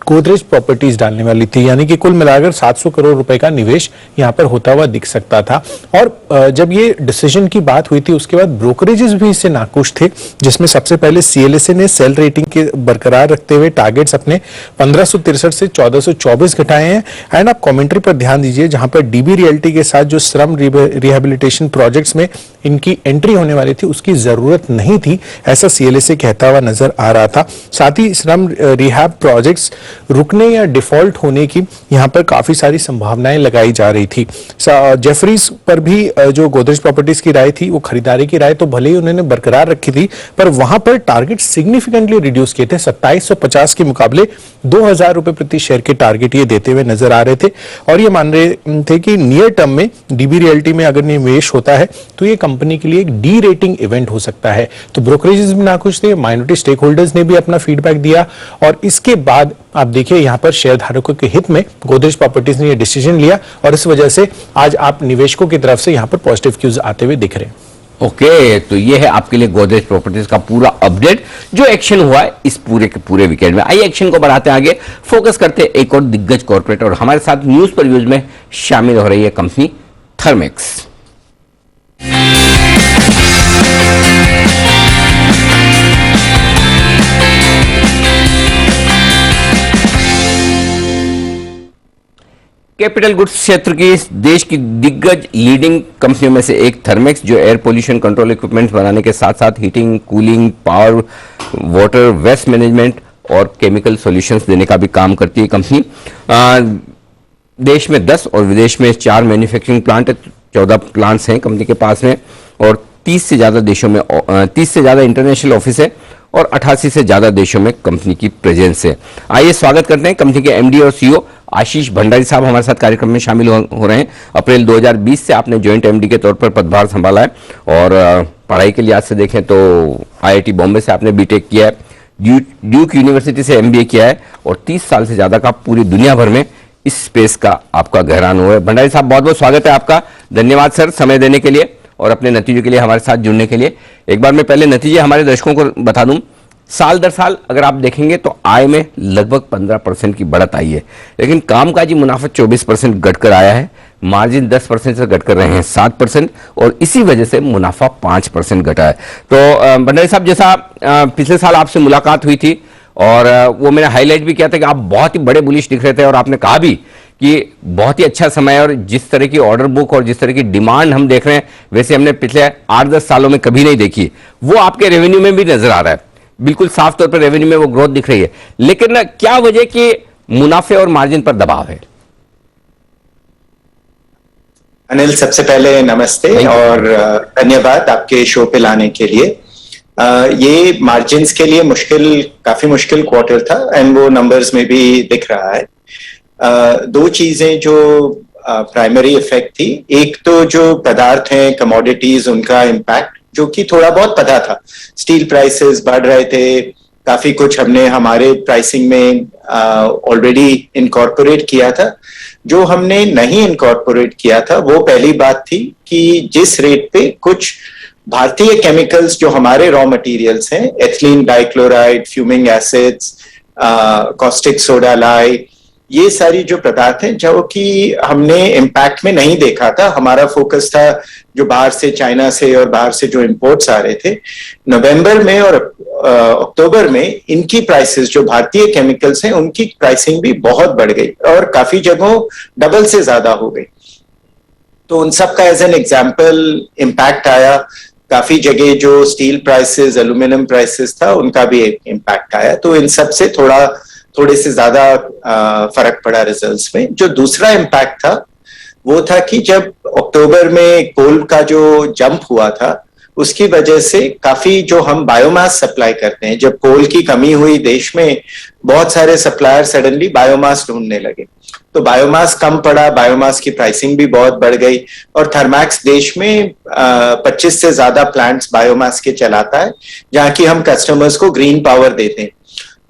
गोदरेज प्रॉपर्टीज डालने वाली थी। यानी कि कुल मिलाकर 700 करोड़ रुपए का निवेश यहां पर होता हुआ दिख सकता था। और जब ये डिसीजन की बात हुई थी उसके बाद ब्रोकरेजेस भी इससे नाखुश थे, जिसमें सबसे पहले सीएलएसए ने सेल रेटिंग के बरकरार रखते हुए टारगेट्स अपने 1563 से 1424 घटाए हैं। एंड आप कमेंट्री पर ध्यान दीजिए, जहां पर डीबी रियल्टी के साथ जो श्रम रिहेबिलिटेशन प्रोजेक्ट्स में इनकी एंट्री होने वाली थी उसकी जरूरत नहीं थी, ऐसा सीएलएसए कहता हुआ नजर आ रहा था। साथ ही श्रम रिहैब प्रोजेक्ट्स रुकने या डिफॉल्ट होने की यहां पर काफी सारी संभावनाएं लगाई जा रही थी। जेफरीज पर भी जो गोदरेज प्रॉपर्टीज की राय थी वो खरीदारी की राय तो भले ही उन्होंने बरकरार रखी थी, पर वहां पर टारगेट सिग्निफिकेंटली रिड्यूस किए थे। 2750 के मुकाबले 2000 रुपए प्रति शेयर के टारगेट ये देते हुए नजर आ रहे थे, और ये मान रहे थे कि नियर टर्म में डीबी रियल्टी में अगर निवेश होता है तो ये कंपनी के लिए एक डी रेटिंग इवेंट हो सकता है। तो ब्रोकरेजेस भी नाखुश थे, माइनॉरिटी स्टेक होल्डर्स ने भी अपना फीडबैक दिया, और इसके बाद आप देखिए यहां पर शेयर धारकों के हित में गोदरेज प्रॉपर्टीज ने यह डिसीजन लिया, और इस वजह से आज आप निवेशकों की तरफ से यहां पर पॉजिटिव क्यूज आते हुए दिख रहे हैं। ओके, तो ये है आपके लिए गोदरेज प्रॉपर्टीज का पूरा अपडेट जो एक्शन हुआ है इस पूरे के पूरे वीकेंड में। आइए एक्शन को बढ़ाते आगे, फोकस करते हैं एक और दिग्गज कॉर्पोरेट, और हमारे साथ न्यूज पर व्यूज में शामिल हो रही है कंपनी थर्मेक्स। कैपिटल गुड्स क्षेत्र की देश की दिग्गज लीडिंग कंपनियों में से एक थर्मेक्स, जो एयर पोल्यूशन कंट्रोल इक्विपमेंट्स बनाने के साथ साथ heating, cooling, power, water, waste management और केमिकल सॉल्यूशंस देने का भी काम करती है कंपनी। देश में 10 और विदेश में 4 मैन्युफैक्चरिंग प्लांट, 14 प्लांट्स हैं कंपनी के पास में, और 30 से ज़्यादा देशों में 30 से ज़्यादा इंटरनेशनल ऑफिस है, और 88 से ज़्यादा देशों में कंपनी की प्रेजेंस है। आइए स्वागत करते हैं कंपनी के एमडी और सीईओ आशीष भंडारी साहब हमारे साथ कार्यक्रम में शामिल हो रहे हैं। अप्रैल 2020 से आपने जॉइंट एमडी के तौर पर पदभार संभाला है, और पढ़ाई के लिहाज से देखें तो आईआईटी बॉम्बे से आपने बीटेक किया है, ड्यूक यूनिवर्सिटी से एमबीए किया है, और 30 साल से ज़्यादा का पूरी दुनिया भर में इस स्पेस का आपका गहरा अनुभव है। भंडारी साहब, बहुत बहुत स्वागत है आपका। धन्यवाद सर समय देने के लिए और अपने नतीजों के लिए हमारे साथ जुड़ने के लिए। एक बार मैं पहले नतीजे हमारे दर्शकों को बता दूं साल दर साल अगर आप देखेंगे तो आय में लगभग 15% की बढ़त आई है, लेकिन कामकाजी मुनाफा 24% घटकर आया है, मार्जिन 10% से घटकर रहे हैं 7%, और इसी वजह से मुनाफा 5% घटा है। तो भंडारी साहब, जैसा पिछले साल आपसे मुलाकात हुई थी और वो मैंने हाईलाइट भी किया था कि आप बहुत ही बड़े बुलिश दिख रहे थे, और आपने कहा भी कि बहुत ही अच्छा समय है, और जिस तरह की ऑर्डर बुक और जिस तरह की डिमांड हम देख रहे हैं वैसे हमने पिछले 8-10 सालों में कभी नहीं देखी, वो आपके रेवेन्यू में भी नजर आ रहा है। बिल्कुल साफ तौर पर रेवेन्यू में वो ग्रोथ दिख रही है, लेकिन क्या वजह कि मुनाफे और मार्जिन पर दबाव है? अनिल, सबसे पहले नमस्ते और धन्यवाद आपके शो पे लाने के लिए। ये मार्जिन्स के लिए काफी मुश्किल क्वार्टर था, एंड वो नंबर्स में भी दिख रहा है। दो चीजें जो प्राइमरी इफेक्ट थी, एक तो जो पदार्थ हैं, कमोडिटीज, उनका इम्पैक्ट जो कि थोड़ा बहुत पता था। स्टील प्राइसेस बढ़ रहे थे, काफी कुछ हमने हमारे प्राइसिंग में ऑलरेडी इनकॉर्पोरेट किया था। जो हमने नहीं इनकॉर्पोरेट किया था वो पहली बात थी कि जिस रेट पे कुछ भारतीय केमिकल्स जो हमारे रॉ मटेरियल्स हैं, ethylene dichloride, fuming acids, caustic soda lye, ये सारी जो पदार्थ हैं जो कि हमने इम्पैक्ट में नहीं देखा था। हमारा फोकस था जो बाहर से, चाइना से और बाहर से जो इंपोर्ट्स आ रहे थे। नवंबर में और अक्टूबर में इनकी प्राइसेस, जो भारतीय केमिकल्स हैं, उनकी प्राइसिंग भी बहुत बढ़ गई और काफी जगहों डबल से ज्यादा हो गई। तो उन सब का एज एन एग्जाम्पल इम्पैक्ट आया। काफी जगह जो स्टील प्राइसेस, एल्यूमिनियम प्राइसेस था, उनका भी एक इम्पैक्ट आया। तो इन सब से थोड़े से ज्यादा फर्क पड़ा रिजल्ट्स में। जो दूसरा इम्पैक्ट था वो था कि जब अक्टूबर में कोल का जो जंप हुआ था, उसकी वजह से काफी जो हम बायोमास सप्लाई करते हैं, जब कोल की कमी हुई देश में, बहुत सारे सप्लायर सडनली बायोमास ढूंढने लगे। तो बायोमास कम पड़ा, बायोमास की प्राइसिंग भी बहुत बढ़ गई, और थर्मैक्स देश में 25 से ज्यादा प्लांट्स बायोमास के चलाता है, जहां की हम कस्टमर्स को ग्रीन पावर देते हैं।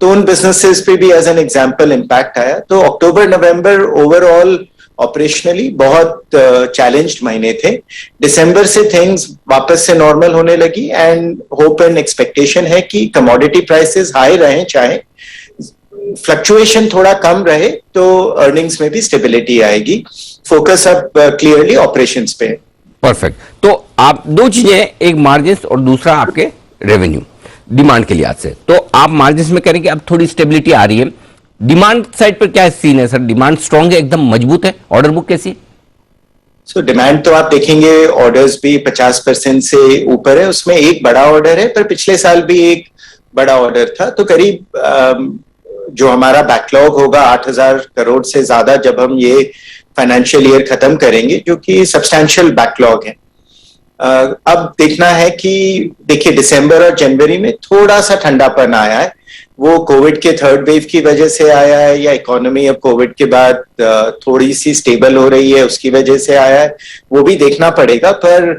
तो उन बिजनेसेस पे भी एज एन एग्जाम्पल इम्पैक्ट आया। तो अक्टूबर नवंबर ओवरऑल ऑपरेशनली बहुत चैलेंज्ड महीने थे। दिसंबर से थिंग्स वापस से नॉर्मल होने लगी, एंड होप एंड एक्सपेक्टेशन है कि कमोडिटी प्राइसेस हाई रहें, चाहे फ्लक्चुएशन थोड़ा कम रहे, तो अर्निंग्स में भी स्टेबिलिटी आएगी। फोकस अब क्लियरली ऑपरेशंस पे है। परफेक्ट। तो आप दो चीजें, एक मार्जिन और दूसरा आपके रेवेन्यू, डिमांड के लिहाज से। तो आप मार्जिन में कह रहे हैं कि अब थोड़ी स्टेबिलिटी आ रही है। डिमांड साइड पर क्या सीन है सर? डिमांड स्ट्रांग है, एकदम मजबूत है? ऑर्डर बुक कैसी? सो डिमांड तो आप देखेंगे, ऑर्डर्स भी 50% से ऊपर है। उसमें एक बड़ा ऑर्डर है, पर पिछले साल भी एक बड़ा ऑर्डर था। तो करीब जो हमारा बैकलॉग होगा 8,000 करोड़ से ज्यादा जब हम ये फाइनेंशियल ईयर खत्म करेंगे, जो कि सब्सटैंशियल बैकलॉग है। अब देखना है कि देखिए दिसंबर और जनवरी में थोड़ा सा ठंडापन आया है। वो कोविड के थर्ड वेव की वजह से आया है, या इकोनॉमी अब कोविड के बाद थोड़ी सी स्टेबल हो रही है उसकी वजह से आया है, वो भी देखना पड़ेगा। पर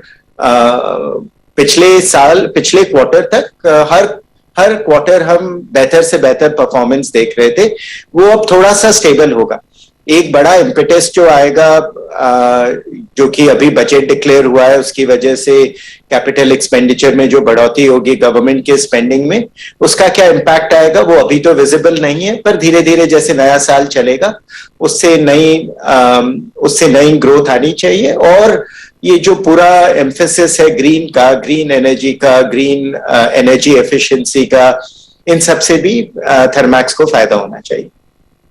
पिछले क्वार्टर तक हर क्वार्टर हम बेहतर से बेहतर परफॉर्मेंस देख रहे थे। वो अब थोड़ा सा स्टेबल होगा। एक बड़ा इम्पेटस जो आएगा, जो कि अभी बजट डिक्लेयर हुआ है, उसकी वजह से कैपिटल एक्सपेंडिचर में जो बढ़ोतरी होगी गवर्नमेंट के स्पेंडिंग में, उसका क्या इम्पैक्ट आएगा वो अभी तो विजिबल नहीं है। पर धीरे धीरे जैसे नया साल चलेगा, उससे नई ग्रोथ आनी चाहिए। और ये जो पूरा एम्फेसिस है ग्रीन एनर्जी का, ग्रीन एनर्जी एफिशिएंसी का, इन सब से भी थर्मैक्स को फायदा होना चाहिए।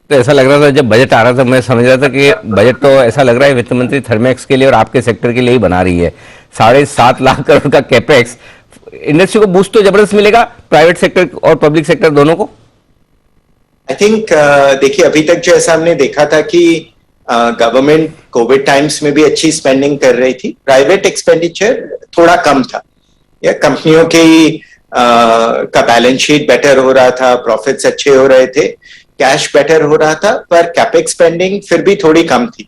तो ऐसा लग रहा था जब बजट आ रहा था, मैं समझ रहा था कि बजट तो ऐसा लग रहा है वित्त मंत्री थर्मैक्स के लिए और आपके सेक्टर के लिए ही बना रही है। 7.5 लाख करोड़ का कैपेक्स, इंडस्ट्री को बूस्ट तो जबरदस्त मिलेगा, प्राइवेट सेक्टर और पब्लिक सेक्टर दोनों को। आई थिंक देखिए, अभी तक जो ऐसा हमने देखा था कि गवर्नमेंट कोविड टाइम्स में भी अच्छी स्पेंडिंग कर रही थी, प्राइवेट एक्सपेंडिचर थोड़ा कम था, या कंपनियों का बैलेंस शीट बेटर हो रहा था, प्रॉफिट्स अच्छे हो रहे थे, कैश बेटर हो रहा था, पर कैपेक्स स्पेंडिंग फिर भी थोड़ी कम थी।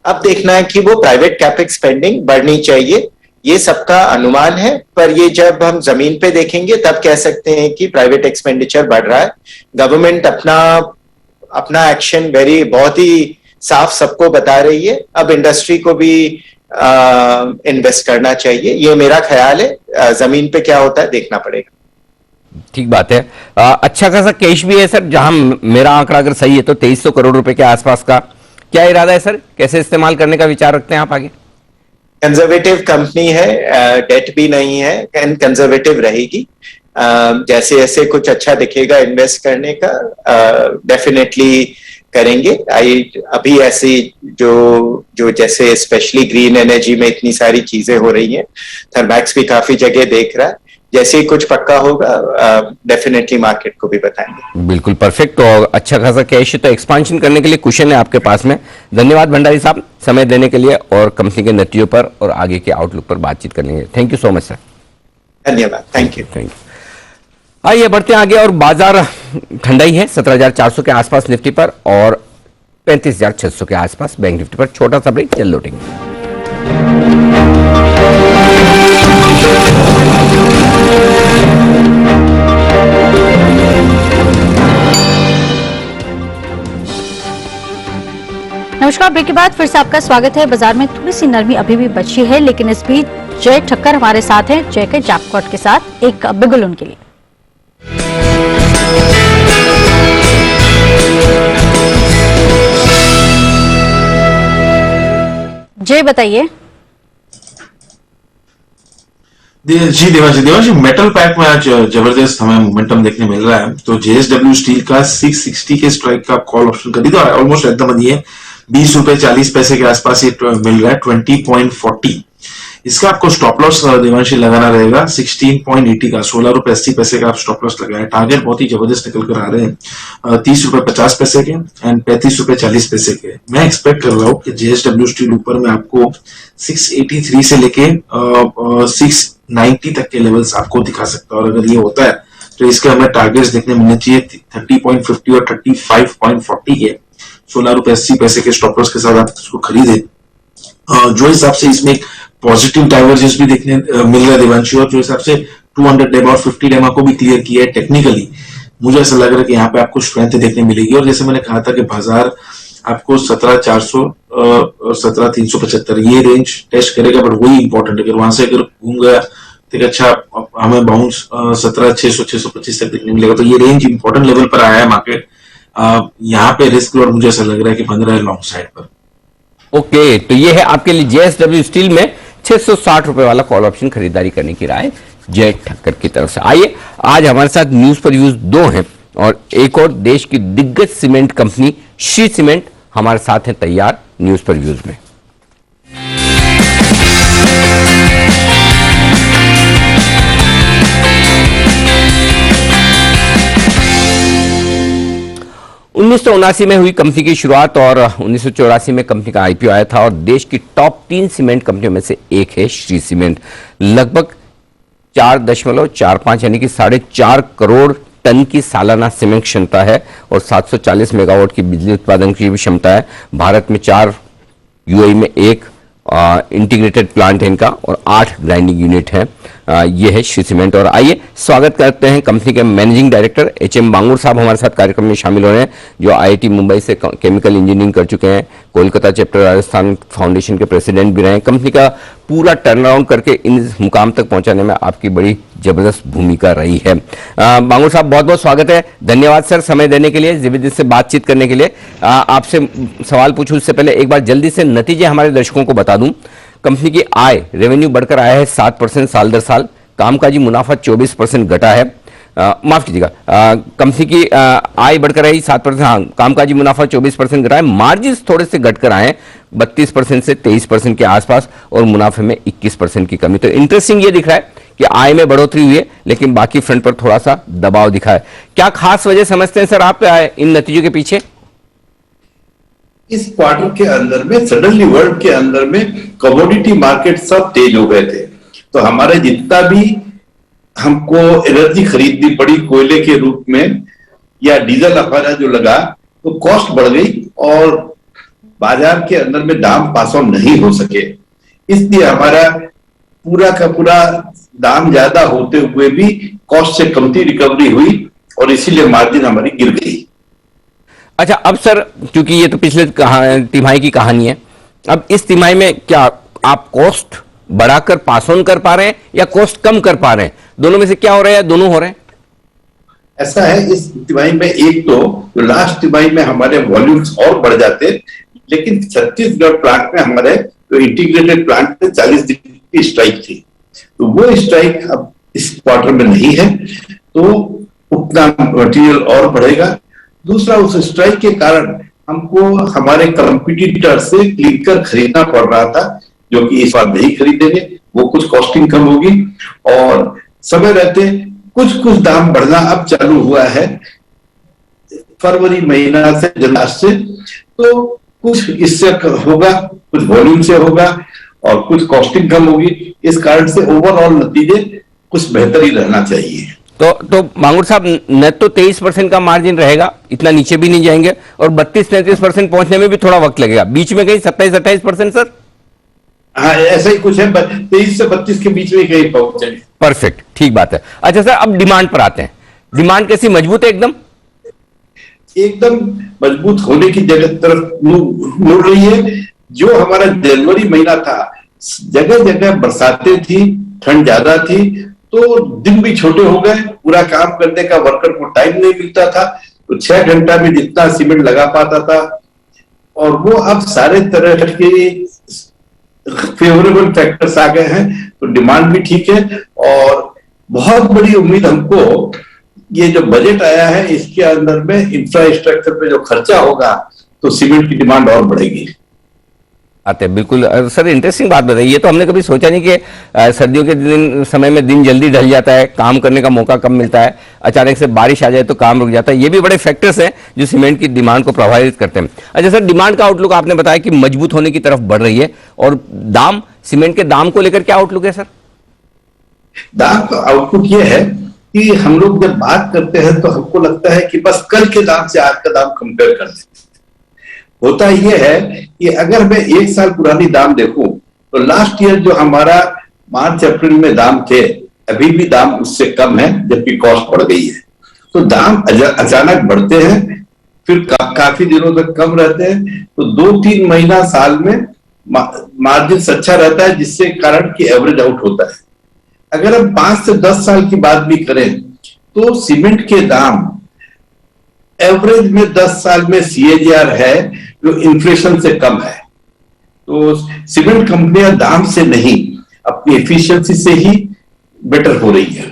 अब देखना है कि वो प्राइवेट कैपेक्स स्पेंडिंग बढ़नी चाहिए, ये सबका अनुमान है। पर ये जब हम जमीन पे देखेंगे तब कह सकते हैं कि प्राइवेट एक्सपेंडिचर बढ़ रहा है। गवर्नमेंट अपना एक्शन बहुत ही साफ सबको बता रही है। अब इंडस्ट्री को भी इन्वेस्ट करना चाहिए, ये मेरा ख्याल है। जमीन पे क्या होता है देखना पड़ेगा। ठीक बात है। अच्छा खासा कैश भी है सर, जहां मेरा आंकड़ा अगर सही है तो 2300 करोड़ रुपए के आसपास का क्या इरादा है सर, कैसे इस्तेमाल करने का विचार रखते हैं आप आगे? कंजर्वेटिव कंपनी है, डेट भी नहीं है एंड कंजर्वेटिव रहेगी। जैसे जैसे कुछ अच्छा दिखेगा इन्वेस्ट करने का डेफिनेटली करेंगे। अभी ऐसी जो जैसे स्पेशली ग्रीन एनर्जी में इतनी सारी चीजें हो रही हैं, थर्मैक्स भी काफी जगह देख रहा है, जैसे ही कुछ पक्का होगा डेफिनेटली मार्केट को भी बताएंगे। बिल्कुल परफेक्ट। और अच्छा खासा कैश है तो एक्सपांशन करने के लिए कुशन है आपके पास में। धन्यवाद भंडारी साहब समय देने के लिए और कंपनी के नतीजों पर और आगे के आउटलुक पर बातचीत करने के लिए। Thank you so much sir. धन्यवाद, थैंक यू। आइए बढ़ते हैं आगे और बाजार ठंडा ही है 17,400 के आसपास निफ्टी पर और 35,600 के आसपास बैंक निफ्टी पर। छोटा सा ब्रेक, चल लौटेंगे। नमस्कार, ब्रेक के बाद फिर से आपका स्वागत है। बाजार में थोड़ी सी नरमी अभी भी बची है, लेकिन इस बीच जय ठक्कर हमारे साथ हैं, जय के जैकपॉट के साथ एक बिगुल उनके लिए। जय बताइए। जी देवांशी, मेटल पैक में आज जबरदस्त हमें मोमेंटम देखने मिल रहा है। तो जेएसडब्ल्यू स्टील का 660 के स्ट्राइक का कॉल ऑप्शन खरीदा, ऑलमोस्ट एकदम बनी है, 20 रुपए 40 पैसे के आसपास ये मिल रहा है, 20.40। इसका आपको स्टॉप लॉस देवांशी लगाना रहेगा 16.80 का, 16 रुपए 80 पैसे का आप स्टॉप लॉस लगाए। टारगेट बहुत ही जबरदस्त निकल कर आ रहे हैं, 30 रुपए 50 पैसे के एंड 35 रुपए 40 पैसे के। मैं एक्सपेक्ट कर रहा हूँ कि जेएसडब्ल्यू स्टील ऊपर में आपको 683 से लेके 690 तक के लेवल्स आपको दिखा सकता है, और अगर ये होता है तो इसके हमें टारगेट्स देखने मिलने चाहिए 30.50 और 35.40 के। 16 रुपए 80 पैसे के स्टॉप लॉस के साथ आप इसको खरीदे। जो हिसाब से इसमें एक पॉजिटिव डाइवर्जेंस भी देखने मिल रहा है देवांशी, और जो हिसाब से 200 डेमा और 50 डेमा को भी क्लियर किया है टेक्निकली, मुझे ऐसा लग रहा है कि यहाँ पे आपको स्ट्रेंथ देखने मिलेगी। और जैसे मैंने कहा था कि बाजार आपको 17,400 17,375 ये रेंज टेस्ट करेगा, बट वही इंपॉर्टेंट है। अगर वहां से अगर घूम गया तो अच्छा हमें बाउंस 17,600 625 तक देखने मिलेगा। तो ये रेंज इंपॉर्टेंट लेवल पर आया है मार्केट। यहाँ पे रिस्क और मुझे ऐसा लग रहा है कि बन रहा है लॉन्ग साइड पर। ओके, तो ये है आपके लिए जेएसडब्ल्यू स्टील में 660 रुपए वाला कॉल ऑप्शन खरीदारी करने की राय जय ठक्कर की तरफ से। आइए, आज हमारे साथ न्यूज पर व्यूज 2 हैं और एक और देश की दिग्गज सीमेंट कंपनी श्री सीमेंट हमारे साथ है तैयार न्यूज पर व्यूज में। उन्नीस में हुई कंपनी की शुरुआत और 1984 में कंपनी का आईपीओ आया था और देश की टॉप 3 सीमेंट कंपनियों में से एक है श्री सीमेंट। लगभग 4.45 यानी कि 4.5 करोड़ टन की सालाना सीमेंट क्षमता है और 740 मेगावाट की बिजली उत्पादन की भी क्षमता है। भारत में 4, यूएई में 1 इंटीग्रेटेड प्लांट है इनका और 8 ग्राइंडिंग यूनिट है। ये है श्री सीमेंट। और आइए स्वागत करते हैं कंपनी के मैनेजिंग डायरेक्टर एचएम बांगुर साहब हमारे साथ कार्यक्रम में शामिल हो रहे हैं, जो आईआईटी मुंबई से केमिकल इंजीनियरिंग कर चुके हैं, कोलकाता चैप्टर राजस्थान फाउंडेशन के प्रेसिडेंट भी रहे हैं। कंपनी का पूरा टर्न अराउंड करके इन मुकाम तक पहुंचाने में आपकी बड़ी जबरदस्त भूमिका रही है। बांगुर साहब बहुत बहुत स्वागत है, धन्यवाद सर समय देने के लिए, जबरदस्त से बातचीत करने के लिए। आपसे सवाल पूछूं उससे पहले एक बार जल्दी से नतीजे हमारे दर्शकों को बता दूं। कंपनी की आय रेवेन्यू बढ़कर आया है 7% साल दर साल, कामकाजी मुनाफा 24% घटा है। माफ कीजिएगा, कंपनी की आय बढ़कर आई 7%, हाँ, कामकाजी मुनाफा 24% घटा है। मार्जिन थोड़े से घटकर आए 32% से 23% के आसपास और मुनाफे में 21% की कमी। तो इंटरेस्टिंग ये दिख रहा है कि आय में बढ़ोतरी हुई है लेकिन बाकी फ्रंट पर थोड़ा सा दबाव दिखा है। क्या खास वजह समझते हैं सर आप इन नतीजों के पीछे? इस क्वार्टर के अंदर में सडनली वर्ल्ड के अंदर में कमोडिटी मार्केट सब तेज हो गए थे, तो हमारा जितना भी हमको एनर्जी खरीदनी पड़ी कोयले के रूप में या डीजल हमारा जो लगा, तो कॉस्ट बढ़ गई और बाजार के अंदर में दाम पास ऑन नहीं हो सके। इसलिए हमारा पूरा का पूरा दाम ज्यादा होते हुए भी कॉस्ट से कमती रिकवरी हुई और इसीलिए मार्जिन हमारी गिर गई। अच्छा, अब सर क्योंकि ये तो पिछले तिमाही की कहानी है, अब इस तिमाही में क्या आप कॉस्ट बढ़ाकर पास ऑन कर पा रहे हैं या कॉस्ट कम कर पा रहे हैं? दोनों में से क्या हो रहा है या दोनों हो रहे हैं? ऐसा है इस तिमाही में, एक तो लास्ट तिमाही में हमारे वॉल्यूम्स और बढ़ जाते, लेकिन छत्तीसगढ़ प्लांट में हमारे जो इंटीग्रेटेड प्लांट में 40 दिन की स्ट्राइक थी, तो वो स्ट्राइक अब इस क्वार्टर में नहीं है, तो उतना मटेरियल और बढ़ेगा। दूसरा, उस स्ट्राइक के कारण हमको हमारे कंपटीटर से क्लिंकर खरीदना पड़ रहा था, जो कि इस बार नहीं खरीदेंगे, वो कुछ कॉस्टिंग कम होगी। और समय रहते कुछ कुछ दाम बढ़ना अब चालू हुआ है फरवरी महीना से, जनवरी से, तो कुछ इससे होगा, कुछ वॉल्यूम से होगा और कुछ कॉस्टिंग कम होगी। इस कारण से ओवरऑल नतीजे कुछ बेहतर ही रहना चाहिए। तो मांगुर साहब, न तो 23% का मार्जिन रहेगा, इतना नीचे भी नहीं जाएंगे, और 32-33% पहुंचने में भी थोड़ा वक्त लगेगा, बीच में कहीं 27-28% सर? हाँ, ऐसा ही कुछ है, 23 से 32 के बीच में कहीं पहुंचेंगे। परफेक्ट, ठीक बात है। अच्छा सर, अब डिमांड पर आते हैं। डिमांड कैसी, मजबूत है? एकदम मजबूत होने की जगह तरफ मुड़ रही है। जो हमारा जनवरी महीना था, जगह जगह बरसातें थी, ठंड ज्यादा थी, तो दिन भी छोटे हो गए, पूरा काम करने का वर्कर को टाइम नहीं मिलता था, तो 6 घंटा में जितना सीमेंट लगा पाता था, और वो अब सारे तरह के फेवरेबल फैक्टर्स आ गए हैं, तो डिमांड भी ठीक है। और बहुत बड़ी उम्मीद हमको, ये जो बजट आया है इसके अंदर में इंफ्रास्ट्रक्चर पे जो खर्चा होगा, तो सीमेंट की डिमांड और बढ़ेगी। आते बिल्कुल सर, इंटरेस्टिंग बात बताइए। ये तो हमने कभी सोचा नहीं कि सर्दियों के दिन समय में दिन जल्दी ढल जाता है, काम करने का मौका कम मिलता है, अचानक से बारिश आ जाए तो काम रुक जाता है। ये भी बड़े फैक्टर्स हैं जो सीमेंट की डिमांड को प्रभावित करते हैं। अच्छा सर, डिमांड का आउटलुक आपने बताया कि मजबूत होने की तरफ बढ़ रही है, और दाम, सीमेंट के दाम को लेकर क्या आउटलुक है सर? दाम का आउटलुक ये है कि हम लोग जब बात करते हैं तो हमको लगता है कि बस कल के दाम से आज का दाम कंपेयर कर दें। होता यह है कि अगर मैं 1 साल पुरानी दाम देखूं, तो लास्ट ईयर जो हमारा मार्च अप्रैल में दाम थे, अभी भी दाम उससे कम है, जबकि कॉस्ट बढ़ गई है। तो दाम अचानक बढ़ते हैं, फिर काफी दिनों तक कम रहते हैं, तो 2-3 महीना साल में मार्जिन अच्छा रहता है, जिससे कारण की एवरेज आउट होता है। अगर हम 5 से 10 साल की बात भी करें, तो सीमेंट के दाम एवरेज में 10 साल में CAGR है जो इन्फ्लेशन से कम है। तो सीमेंट कंपनियां दाम से नहीं, अपनी एफिशिएंसी से ही बेटर हो रही है।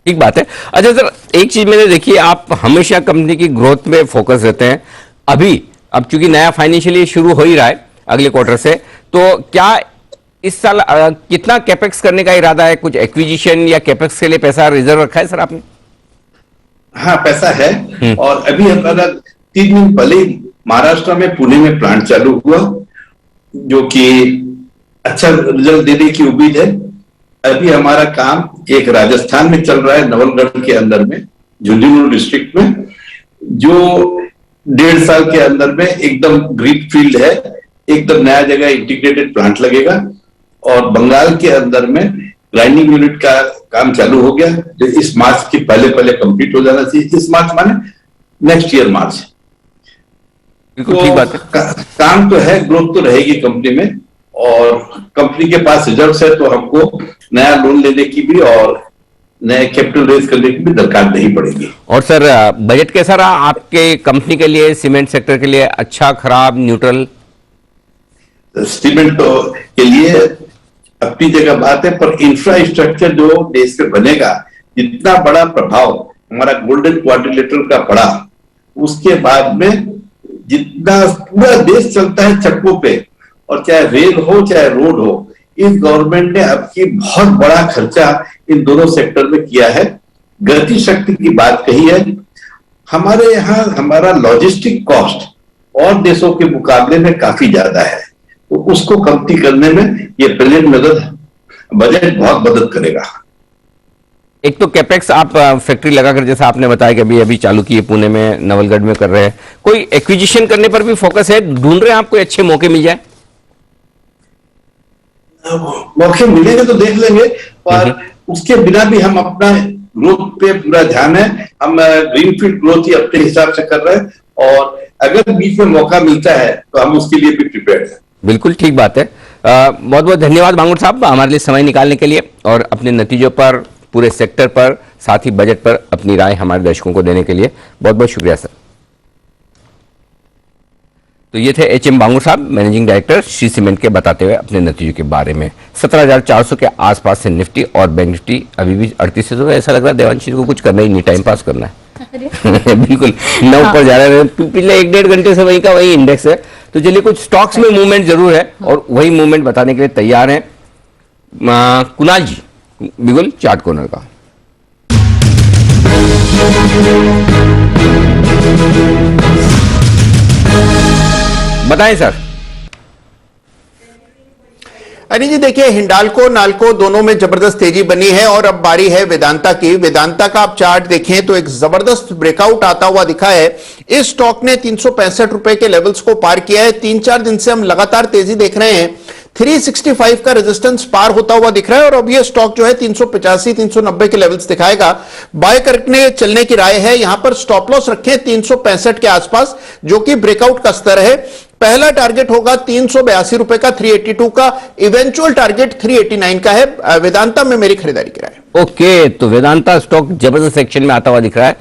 ठीक बात है। अच्छा सर, एक चीज मैंने देखी, आप हमेशा कंपनी की ग्रोथ में फोकस रहते हैं। अब चूंकि नया फाइनेंशियल ईयर शुरू हो ही रहा है अगले क्वार्टर से, तो क्या इस साल कितना कैपेक्स करने का इरादा है? कुछ एक्विजिशन या कैपेक्स के लिए पैसा रिजर्व रखा है सर आपने? हाँ, पैसा है। और अभी हमारा 3 दिन पहले महाराष्ट्र में, पुणे में प्लांट चालू हुआ, जो कि अच्छा रिजल्ट देने की उम्मीद है। अभी हमारा काम एक राजस्थान में चल रहा है, नवलगढ़ के अंदर में, झुंझुनू डिस्ट्रिक्ट में, जो 1.5 साल के अंदर में एकदम ग्रीन फील्ड है, एकदम नया जगह इंटीग्रेटेड प्लांट लगेगा। और बंगाल के अंदर में ग्राइंडिंग यूनिट का काम चालू हो गया, जो इस मार्च के पहले कंप्लीट हो जाना चाहिए। इस मार्च माने नेक्स्ट ईयर मार्च। बिल्कुल ठीक बात है। काम तो है, ग्रोथ तो रहेगी कंपनी में, और कंपनी के पास रिजर्व्स है, तो हमको नया लोन लेने की भी और नए कैपिटल रेज करने की भी दरकार नहीं पड़ेगी। और सर, बजट कैसा रहा आपके कंपनी के लिए, सीमेंट सेक्टर के लिए? अच्छा, खराब, न्यूट्रल? सीमेंट तो के लिए अपनी जगह बात है, पर इंफ्रास्ट्रक्चर जो देश में बनेगा, जितना बड़ा प्रभाव हमारा गोल्डन क्वाड्रिलेटरल का पड़ा, उसके बाद में जितना पूरा देश चलता है चक्कों पे, और चाहे रेल हो चाहे रोड हो, इस गवर्नमेंट ने अब की बहुत बड़ा खर्चा इन दोनों सेक्टर में किया है। गति शक्ति की बात कही है। हमारे यहाँ हमारा लॉजिस्टिक कॉस्ट और देशों के मुकाबले में काफी ज्यादा है, तो उसको कमती करने में ये प्रेजेंट बजट बहुत मदद करेगा। एक तो कैपेक्स आप फैक्ट्री लगाकर, जैसा आपने बताया कि अभी चालू की है, पुणे में, नवलगढ़ में कर रहे हैं। कोई एक्विजिशन करने पर भी फोकस है? ढूंढ रहे हैं आप कोई अच्छे मौके मिल जाए? मौके मिलेंगे तो देख लेंगे, पर उसके बिना भी हम अपना ग्रोथ पे पूरा ध्यान है। हम ग्रीनफील्ड ग्रोथ ही अपने हिसाब से कर रहे हैं, और अगर बीच में मौका मिलता है तो हम उसके लिए भी प्रिपेयर्ड हैं। बिल्कुल ठीक बात है। बहुत बहुत धन्यवाद मांगुर साहब, हमारे लिए समय निकालने के लिए और अपने नतीजों पर, पूरे सेक्टर पर साथ ही बजट पर अपनी राय हमारे दर्शकों को देने के लिए बहुत बहुत शुक्रिया सर। तो ये थे एच.एम. बांगुर साहब, मैनेजिंग डायरेक्टर श्री सीमेंट के, बताते हुए अपने नतीजों के बारे में। 17,400 के आसपास से निफ्टी और बैंक निफ्टी अभी भी 38 से, तो ऐसा लग रहा है देवांशी को कुछ करना ही नहीं, टाइम पास करना है। बिल्कुल न ऊपर जा रहे हैं, पिछले 1-1.5 घंटे से वही का वही इंडेक्स है। तो चलिए कुछ स्टॉक्स में मूवमेंट जरूर है और वही मूवमेंट बताने के लिए तैयार हैं कुणाल जी, बिल्कुल चार्ट कॉर्नर का। बताएं सर। अनिल जी देखिए, हिंडाल्को नाल्को दोनों में जबरदस्त तेजी बनी है और अब बारी है वेदांता की। वेदांता का आप चार्ट देखें तो एक जबरदस्त ब्रेकआउट आता हुआ दिखा है। इस स्टॉक ने 365 रुपए के लेवल्स को पार किया है। 3-4 दिन से हम लगातार तेजी देख रहे हैं। 365 का रेजिस्टेंस पार होता हुआ दिख रहा है और अब ये स्टॉक जो है 385-390 के लेवल्स दिखाएगा। बाय करने चलने की राय है। यहां पर स्टॉप लॉस रखें 365 के आसपास, जो कि ब्रेकआउट का स्तर है। पहला टारगेट होगा 382 रुपए का, 382 का। इवेंचुअल टारगेट 389 का है। वेदांता में मेरी खरीदारी की राय। ओके, तो वेदांता स्टॉक जबरदस्त सेक्शन में आता हुआ दिख रहा है,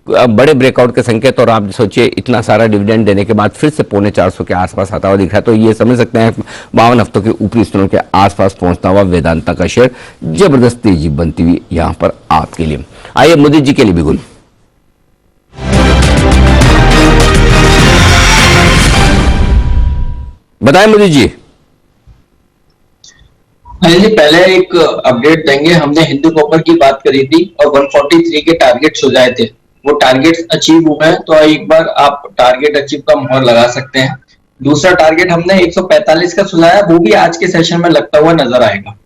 बड़े ब्रेकआउट के संकेत। और आप सोचिए इतना सारा डिविडेंड देने के बाद फिर से 450 के आसपास आता हुआ दिख रहा है, तो ये समझ सकते हैं 52 हफ्तों के ऊपरी स्तरों के आसपास पहुंचता हुआ वेदांता का शेयर जबरदस्त तेजी बनती हुई यहां पर आपके लिए। आइए मुदित जी के लिए बिल्कुल। बताएं मुदित जी। अनिल जी पहले एक अपडेट देंगे। हमने हिंदू कॉपर की बात करी थी और 143 के टारगेट सुझाए थे, वो टारगेट्स अचीव हुए हैं, तो एक बार आप टारगेट अचीव का मोहर लगा सकते हैं। दूसरा टारगेट हमने 145 का सुझाया, वो भी आज के सेशन में लगता हुआ नजर आएगा।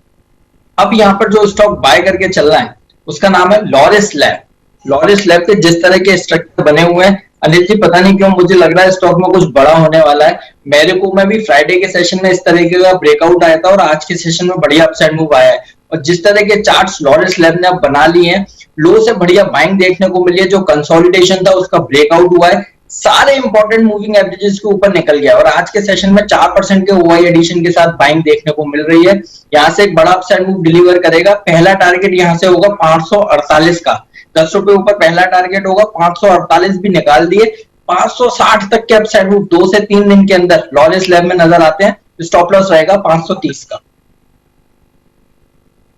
अब यहाँ पर जो स्टॉक बाय करके चल रहा है उसका नाम है लॉरिस लैब। लॉरिस लैब के जिस तरह के स्ट्रक्चर बने हुए हैं अनिल जी, पता नहीं क्यों मुझे लग रहा है स्टॉक में कुछ बड़ा होने वाला है। मेरे को मैं भी फ्राइडे के सेशन में इस तरीके का ब्रेकआउट आया था और आज के सेशन में बढ़िया अपसाइड मूव आया है। और जिस तरह के चार्ट्स लॉरिस लैब ने अब बना लिए हैं, लो से बढ़िया बाइंग देखने को मिली है। जो कंसोलिडेशन था उसका ब्रेकआउट हुआ है, सारे इंपॉर्टेंट मूविंग एवरेजेस के ऊपर निकल गया और आज के सेशन में 4% के ओआई एडिशन के साथ बाइंग देखने को मिल रही है। यहां से एक बड़ा अपसाइड मूव डिलीवर करेगा। पहला टारगेट यहां से होगा 548 का, 10 रुपए ऊपर पहला टारगेट होगा। 548 भी निकाल दिए, 560 तक के अपसाइड मूव 2 से 3 दिन के अंदर लॉरिस लैब में नजर आते हैं। स्टॉप लॉस रहेगा 530 का।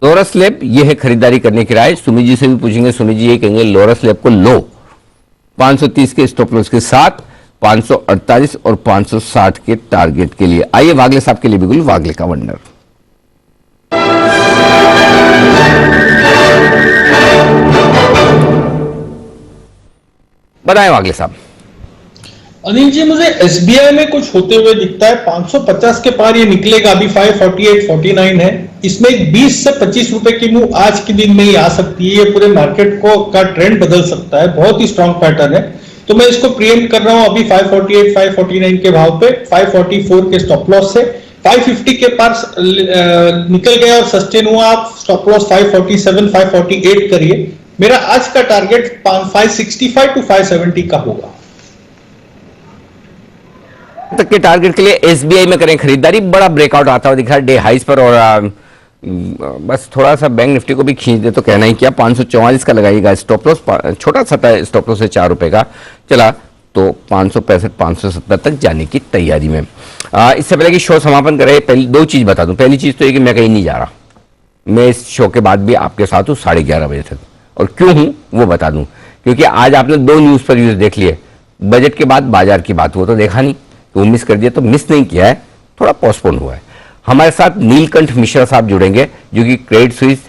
लॉरस लैब ये है खरीदारी करने की राय। सुमित जी से भी पूछेंगे, सुमित जी ये कहेंगे लॉरस लैब को लो 530 के स्टॉप लॉस के साथ 548 और 560 के टारगेट के लिए। आइए वागले साहब के लिए बिल्कुल, वागले का वंडर। बताएं वागले साहब। अनिल जी मुझे एसबीआई में कुछ होते हुए दिखता है। 550 के पार ये निकलेगा, अभी 548-49 है। इसमें एक 20 से 25 रुपए की मूव आज के दिन में ही आ सकती है। ये पूरे मार्केट को का ट्रेंड बदल सकता है, बहुत ही स्ट्रॉन्ग पैटर्न है। तो मैं इसको प्रीएम्प्ट कर रहा हूं अभी 548-549 के भाव पे। 544 के स्टॉप लॉस से 550 के पार निकल गया और सस्टेन हुआ। आप स्टॉप लॉस 547-548 करिए। मेरा आज का टारगेट 565 to 570 का होगा। तक के टारगेट के लिए एसबीआई में करें खरीदारी। बड़ा ब्रेकआउट आता हुआ दिखा है डे हाइस पर और बस थोड़ा सा बैंक निफ्टी को भी खींच दे तो कहना ही क्या। 544 का लगाइएगा स्टॉप लॉस, छोटा सा स्टॉप लॉस है 4 रुपए का चला, तो 565-570 तक जाने की तैयारी में। इससे पहले कि शो समापन करें, पहली 2 चीज बता दूं। पहली चीज तो ये कि मैं कहीं नहीं जा रहा, मैं इस शो के बाद भी आपके साथ हूँ 11:30 बजे तक। और क्यों हूं वो बता दूं, क्योंकि आज आपने 2 न्यूज पर न्यूज देख लिए। बजट के बाद बाजार की बात, वो तो देखा नहीं, तो मिस कर दिया। तो मिस नहीं किया है, थोड़ा पोस्टपोन हुआ है। हमारे साथ नीलकंठ मिश्रा साहब जुड़ेंगे, जो कि क्रेडिट स्विस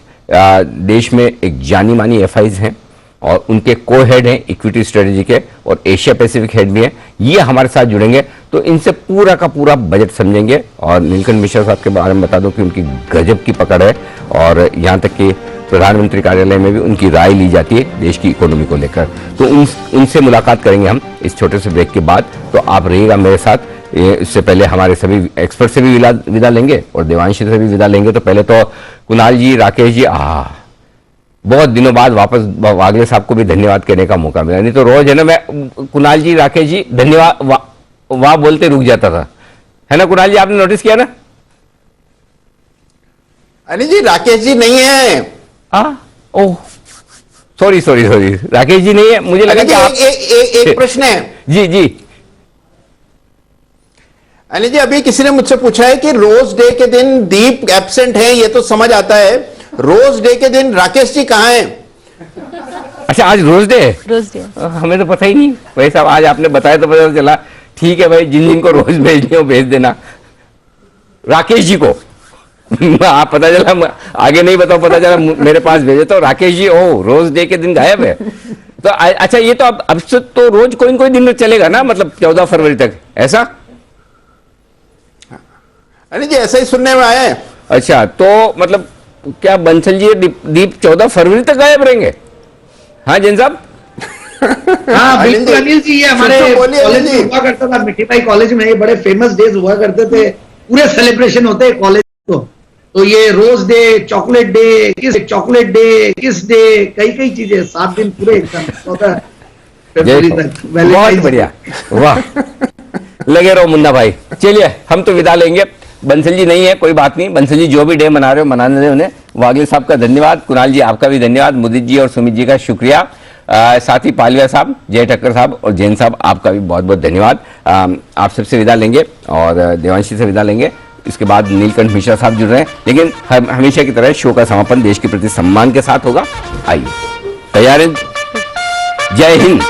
देश में एक जानी मानी एफआईज हैं और उनके को हेड हैं इक्विटी स्ट्रेटेजी के, और एशिया पैसिफिक हेड भी हैं। ये हमारे साथ जुड़ेंगे, तो इनसे पूरा का पूरा बजट समझेंगे। और नीलकंठ मिश्रा साहब के बारे में बता दूं कि उनकी गजब की पकड़ है और यहाँ तक कि प्रधानमंत्री कार्यालय में भी उनकी राय ली जाती है देश की इकोनॉमी को लेकर। तो उनसे मुलाकात करेंगे हम इस छोटे से ब्रेक के बाद। तो आप रहिएगा मेरे साथ। इससे पहले हमारे सभी एक्सपर्ट से भी विदा लेंगे और देवांशी से भी विदा लेंगे। तो पहले तो कुणाल जी, राकेश जी, बहुत दिनों बाद वापस वागले साहब को भी धन्यवाद कहने का मौका मिला। नहीं तो रोज है ना मैं कुणाल जी, राकेश जी धन्यवाद वाह बोलते रुक जाता था, है ना कुणाल जी, आपने नोटिस किया ना? अनिल जी राकेश जी नहीं है। ओह सॉरी राकेश जी नहीं है, मुझे लगा कि आप एक प्रश्न है। जी अनिल जी, अभी किसी ने मुझसे पूछा है कि रोज डे के दिन दीप एब्सेंट है, ये तो समझ आता है, रोज डे के दिन राकेश जी कहां हैं? अच्छा, आज रोज डे है? रोज डे हमें तो पता ही नहीं भाई साहब, आज आपने बताया तो पता चला। ठीक है भाई, जिन को रोज भेजनी हो भेज देना राकेश जी को। आप पता चला, आगे नहीं बताओ, पता चला मेरे पास भेजे तो राकेश जी ओ रोज डे के दिन गायब है। तो अच्छा, ये तो अब से तो रोज कोई दिन में चलेगा ना, मतलब 14 फरवरी तक, ऐसा? अरे जी, ऐसा ही सुनने में आया है। अच्छा, तो मतलब क्या बंसल जी दीप 14 फरवरी तक गायब रहेंगे? हाँ जैन साहब? हाँ बिल्कुल अनिल जी, ये हमारे कॉलेज में हुआ करता था, मिठी भाई कॉलेज में ये बड़े फेमस डेज हुआ करते थे, पूरे सेलिब्रेशन होते हैं कॉलेज को। तो ये रोज डे, चॉकलेट डे, किस डे, कई चीजें, 7 दिन पूरे एकदम 14 फरवरी तक। बहुत बढ़िया, वाह, लगे रहो मुन्ना भाई। चलिए हम तो विदा लेंगे, बंसल जी नहीं है, कोई बात नहीं, बंसल जी जो भी डे मना रहे हो मनाने दें उन्हें। वागले साहब का धन्यवाद, कुणाल जी आपका भी धन्यवाद, मुदित जी और सुमित जी का शुक्रिया, साथ ही पालिया साहब, जय ठक्कर साहब और जैन साहब आपका भी बहुत बहुत धन्यवाद। आप सबसे विदा लेंगे और देवांशी से विदा लेंगे, इसके बाद नीलकंठ मिश्रा साहब जुड़ रहे हैं, लेकिन हमेशा की तरह शो का समापन देश के प्रति सम्मान के साथ होगा। आइए, तैयार हैं? जय हिंद।